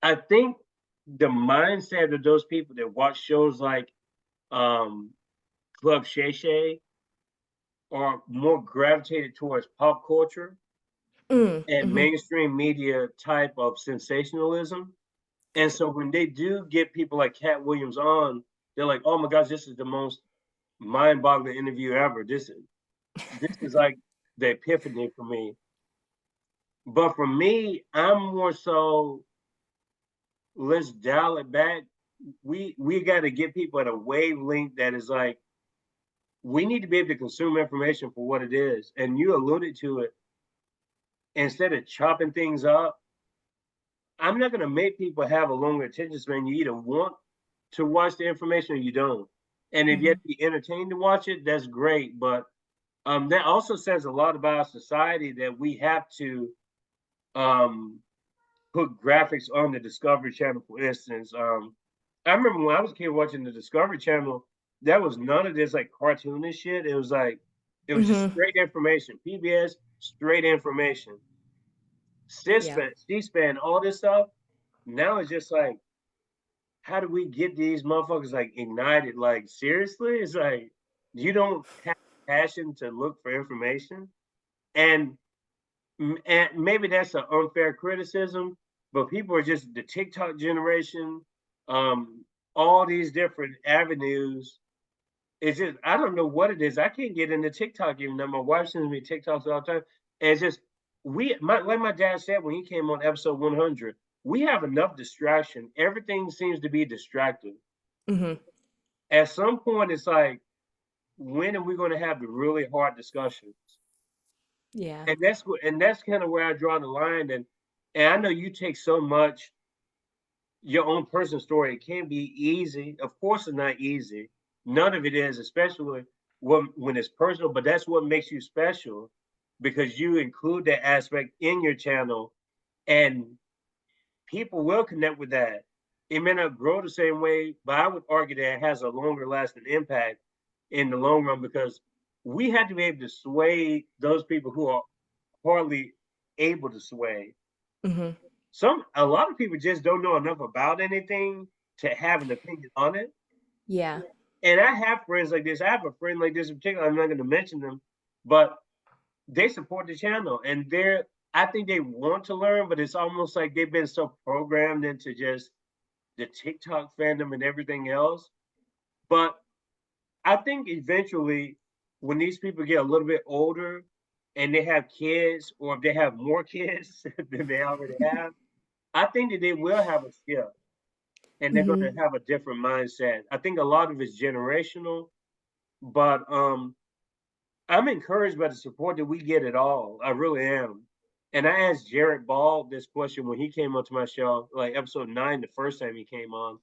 I think the mindset of those people that watch shows like um, Club Shay Shay are more gravitated towards pop culture and Mm-hmm. mainstream media type of sensationalism. And so when they do get people like Cat Williams on, they're like, "Oh my gosh, this is the most mind-boggling interview ever. This is like the epiphany for me." But for me, I'm more so, let's dial it back. We got to get people at a wavelength that is like, we need to be able to consume information for what it is. And you alluded to it. Instead of chopping things up, I'm not going to make people have a longer attention span. You either want to watch the information or you don't. And if you Mm-hmm. have to be entertained to watch it, that's great. But that also says a lot about our society, that we have to um, put graphics on the Discovery Channel, for instance. I remember when I was a kid watching the Discovery Channel, there was none of this like cartoonish shit. It was just Mm-hmm. straight information. PBS, straight information. Yeah. C-SPAN, all this stuff. Now it's just like, how do we get these motherfuckers like ignited? Like, seriously? It's like, you don't have passion to look for information. And, and maybe that's an unfair criticism, but people are just the TikTok generation, um, all these different avenues. It's just, I don't know what it is. I can't get into TikTok even though my wife sends me TikToks all the time. And it's just, like my dad said when he came on episode 100, we have enough distraction. Everything seems to be distracting. Mm-hmm. At some point, it's like, when are we going to have the really hard discussions? Yeah. And that's kind of where I draw the line. And I know you take so much your own personal story. It can be easy. Of course, it's not easy. None of it is, especially when it's personal. But that's what makes you special. because you include that aspect in your channel, and people will connect with that. It may not grow the same way, but I would argue that it has a longer lasting impact in the long run, because we have to be able to sway those people who are hardly able to sway. Hmm. A lot of people just don't know enough about anything to have an opinion on it. Yeah. And I have friends like this. I have a friend like this in particular. I'm not going to mention them, but they support the channel, and I think they want to learn, but it's almost like they've been so programmed into just the TikTok fandom and everything else. But I think eventually, when these people get a little bit older and they have kids, or if they have more kids than they already have, I think that they will have a skill, and they're going Hmm. to have a different mindset. I think a lot of it's generational, but I'm encouraged by the support that we get at all. I really am. And I asked Jared Ball this question when he came onto my show, like episode 9, the first time he came on.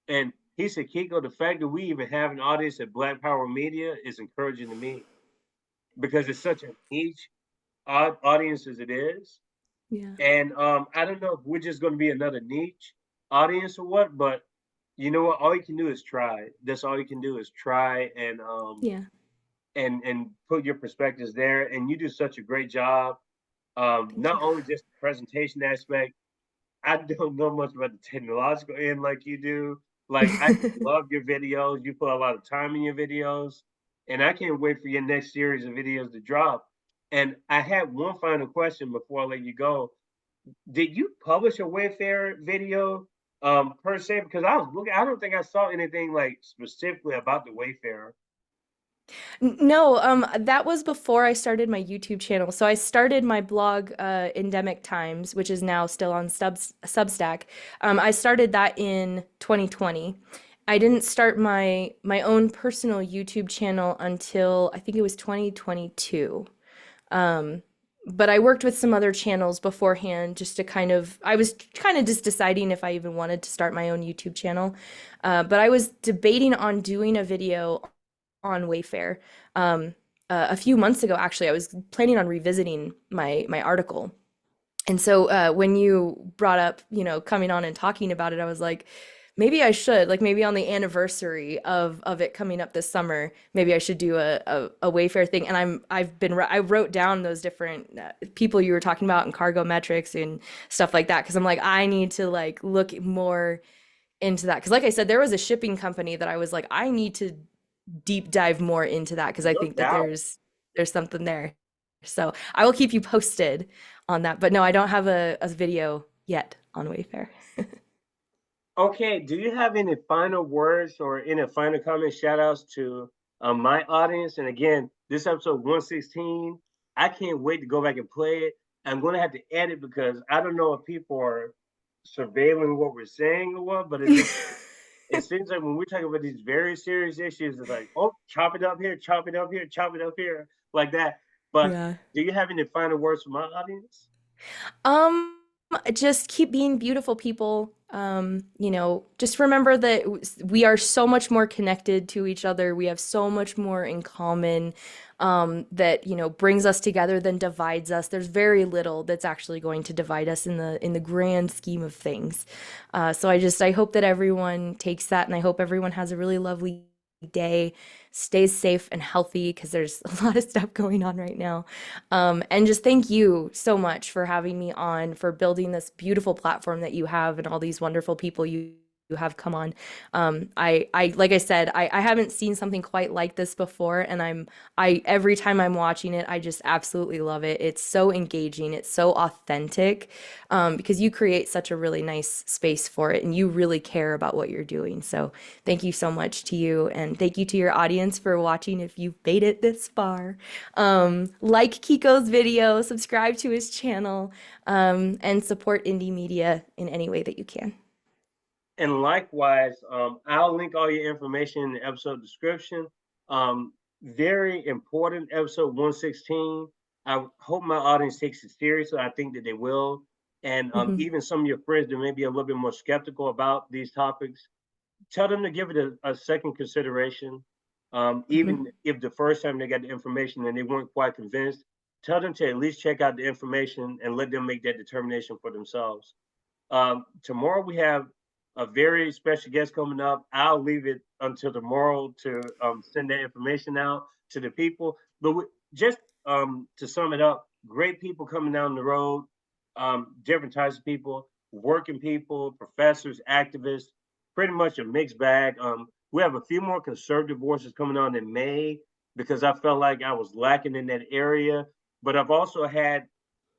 And he said, Kiko, the fact that we even have an audience at Black Power Media is encouraging to me, because it's such a niche audience as it is. Yeah. And I don't know if we're just going to be another niche audience or what, but you know what? All you can do is try. That's all you can do is try, Yeah. and put your perspectives there. And you do such a great job. Thank Not you. only just the presentation aspect. I don't know much about the technological end like you do. Like, I just love your videos. You put a lot of time in your videos, and I can't wait for your next series of videos to drop. And I had one final question before I let you go. Did you publish a Wayfair video per se? Because I was looking, I don't think I saw anything like specifically about the Wayfair. No, that was before I started my YouTube channel. So I started my blog, Endemic Times, which is now still on Substack. I started that in 2020. I didn't start my own personal YouTube channel until I think it was 2022. Um, but I worked with some other channels beforehand just to I was kind of just deciding if I even wanted to start my own YouTube channel. But I was debating on doing a video on Wayfair. A few months ago, actually, I was planning on revisiting my article. And so when you brought up, coming on and talking about it, I was like, maybe I should, like maybe on the anniversary of it coming up this summer, maybe I should do a Wayfair thing. And I wrote down those different people you were talking about and cargometrics and stuff like that, because I'm like, I need to like look more into that. Because like I said, there was a shipping company that I was like, I need to deep dive more into that because I No think that doubt. there's something there. So I will keep you posted on that. But no, I don't have a video yet on Wayfair. Okay, do you have any final words or any final comments, shout outs to my audience? And again, this episode 116, I can't wait to go back and play it. I'm going to have to edit because I don't know if people are surveilling what we're saying or what, but it seems like when we're talking about these very serious issues, it's like, oh, chop it up here, chop it up here, chop it up here, like that. But Yeah. do you have any final words for my audience? Um, just keep being beautiful people. Just remember that we are so much more connected to each other. We have so much more in common, that, brings us together than divides us. There's very little that's actually going to divide us in the grand scheme of things. So I hope that everyone takes that, and I hope everyone has a really lovely day, stays safe and healthy because there's a lot of stuff going on right now. And just thank you so much for having me on, for building this beautiful platform that you have and all these wonderful people you have come on. Like I said, I haven't seen something quite like this before, and every time I'm watching it, I just absolutely love it. It's so engaging, it's so authentic, because you create such a really nice space for it, and you really care about what you're doing. So thank you so much to you, and thank you to your audience for watching if you've made it this far. Like Kiko's video, subscribe to his channel, and support indie media in any way that you can. And likewise, I'll link all your information in the episode description. Very important episode 116. I hope my audience takes it seriously. I think that they will. And Mhm. even some of your friends that may be a little bit more skeptical about these topics, tell them to give it a second consideration. Mhm. Even if the first time they got the information and they weren't quite convinced, tell them to at least check out the information and let them make that determination for themselves. Tomorrow we have a very special guest coming up. I'll leave it until tomorrow to send that information out to the people. But just to sum it up, great people coming down the road, different types of people, working people, professors, activists, pretty much a mixed bag. We have a few more conservative voices coming on in May because I felt like I was lacking in that area. But I've also had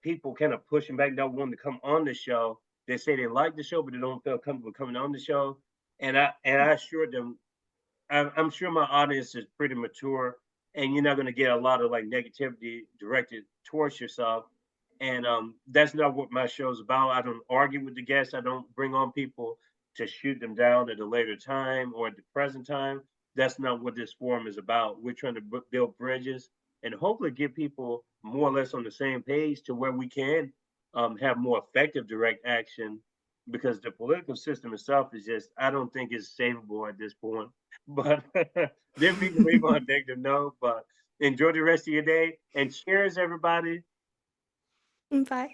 people kind of pushing back, not wanting to come on the show. They say they like the show, but they don't feel comfortable coming on the show. And I assured them, I'm sure my audience is pretty mature, and you're not going to get a lot of like negativity directed towards yourself. And that's not what my show is about. I don't argue with the guests. I don't bring on people to shoot them down at a later time or at the present time. That's not what this forum is about. We're trying to build bridges and hopefully get people more or less on the same page to where we can have more effective direct action, because the political system itself is just, I don't think it's savable at this point. But then we can leave on a negative note. But enjoy the rest of your day and cheers, everybody. Bye.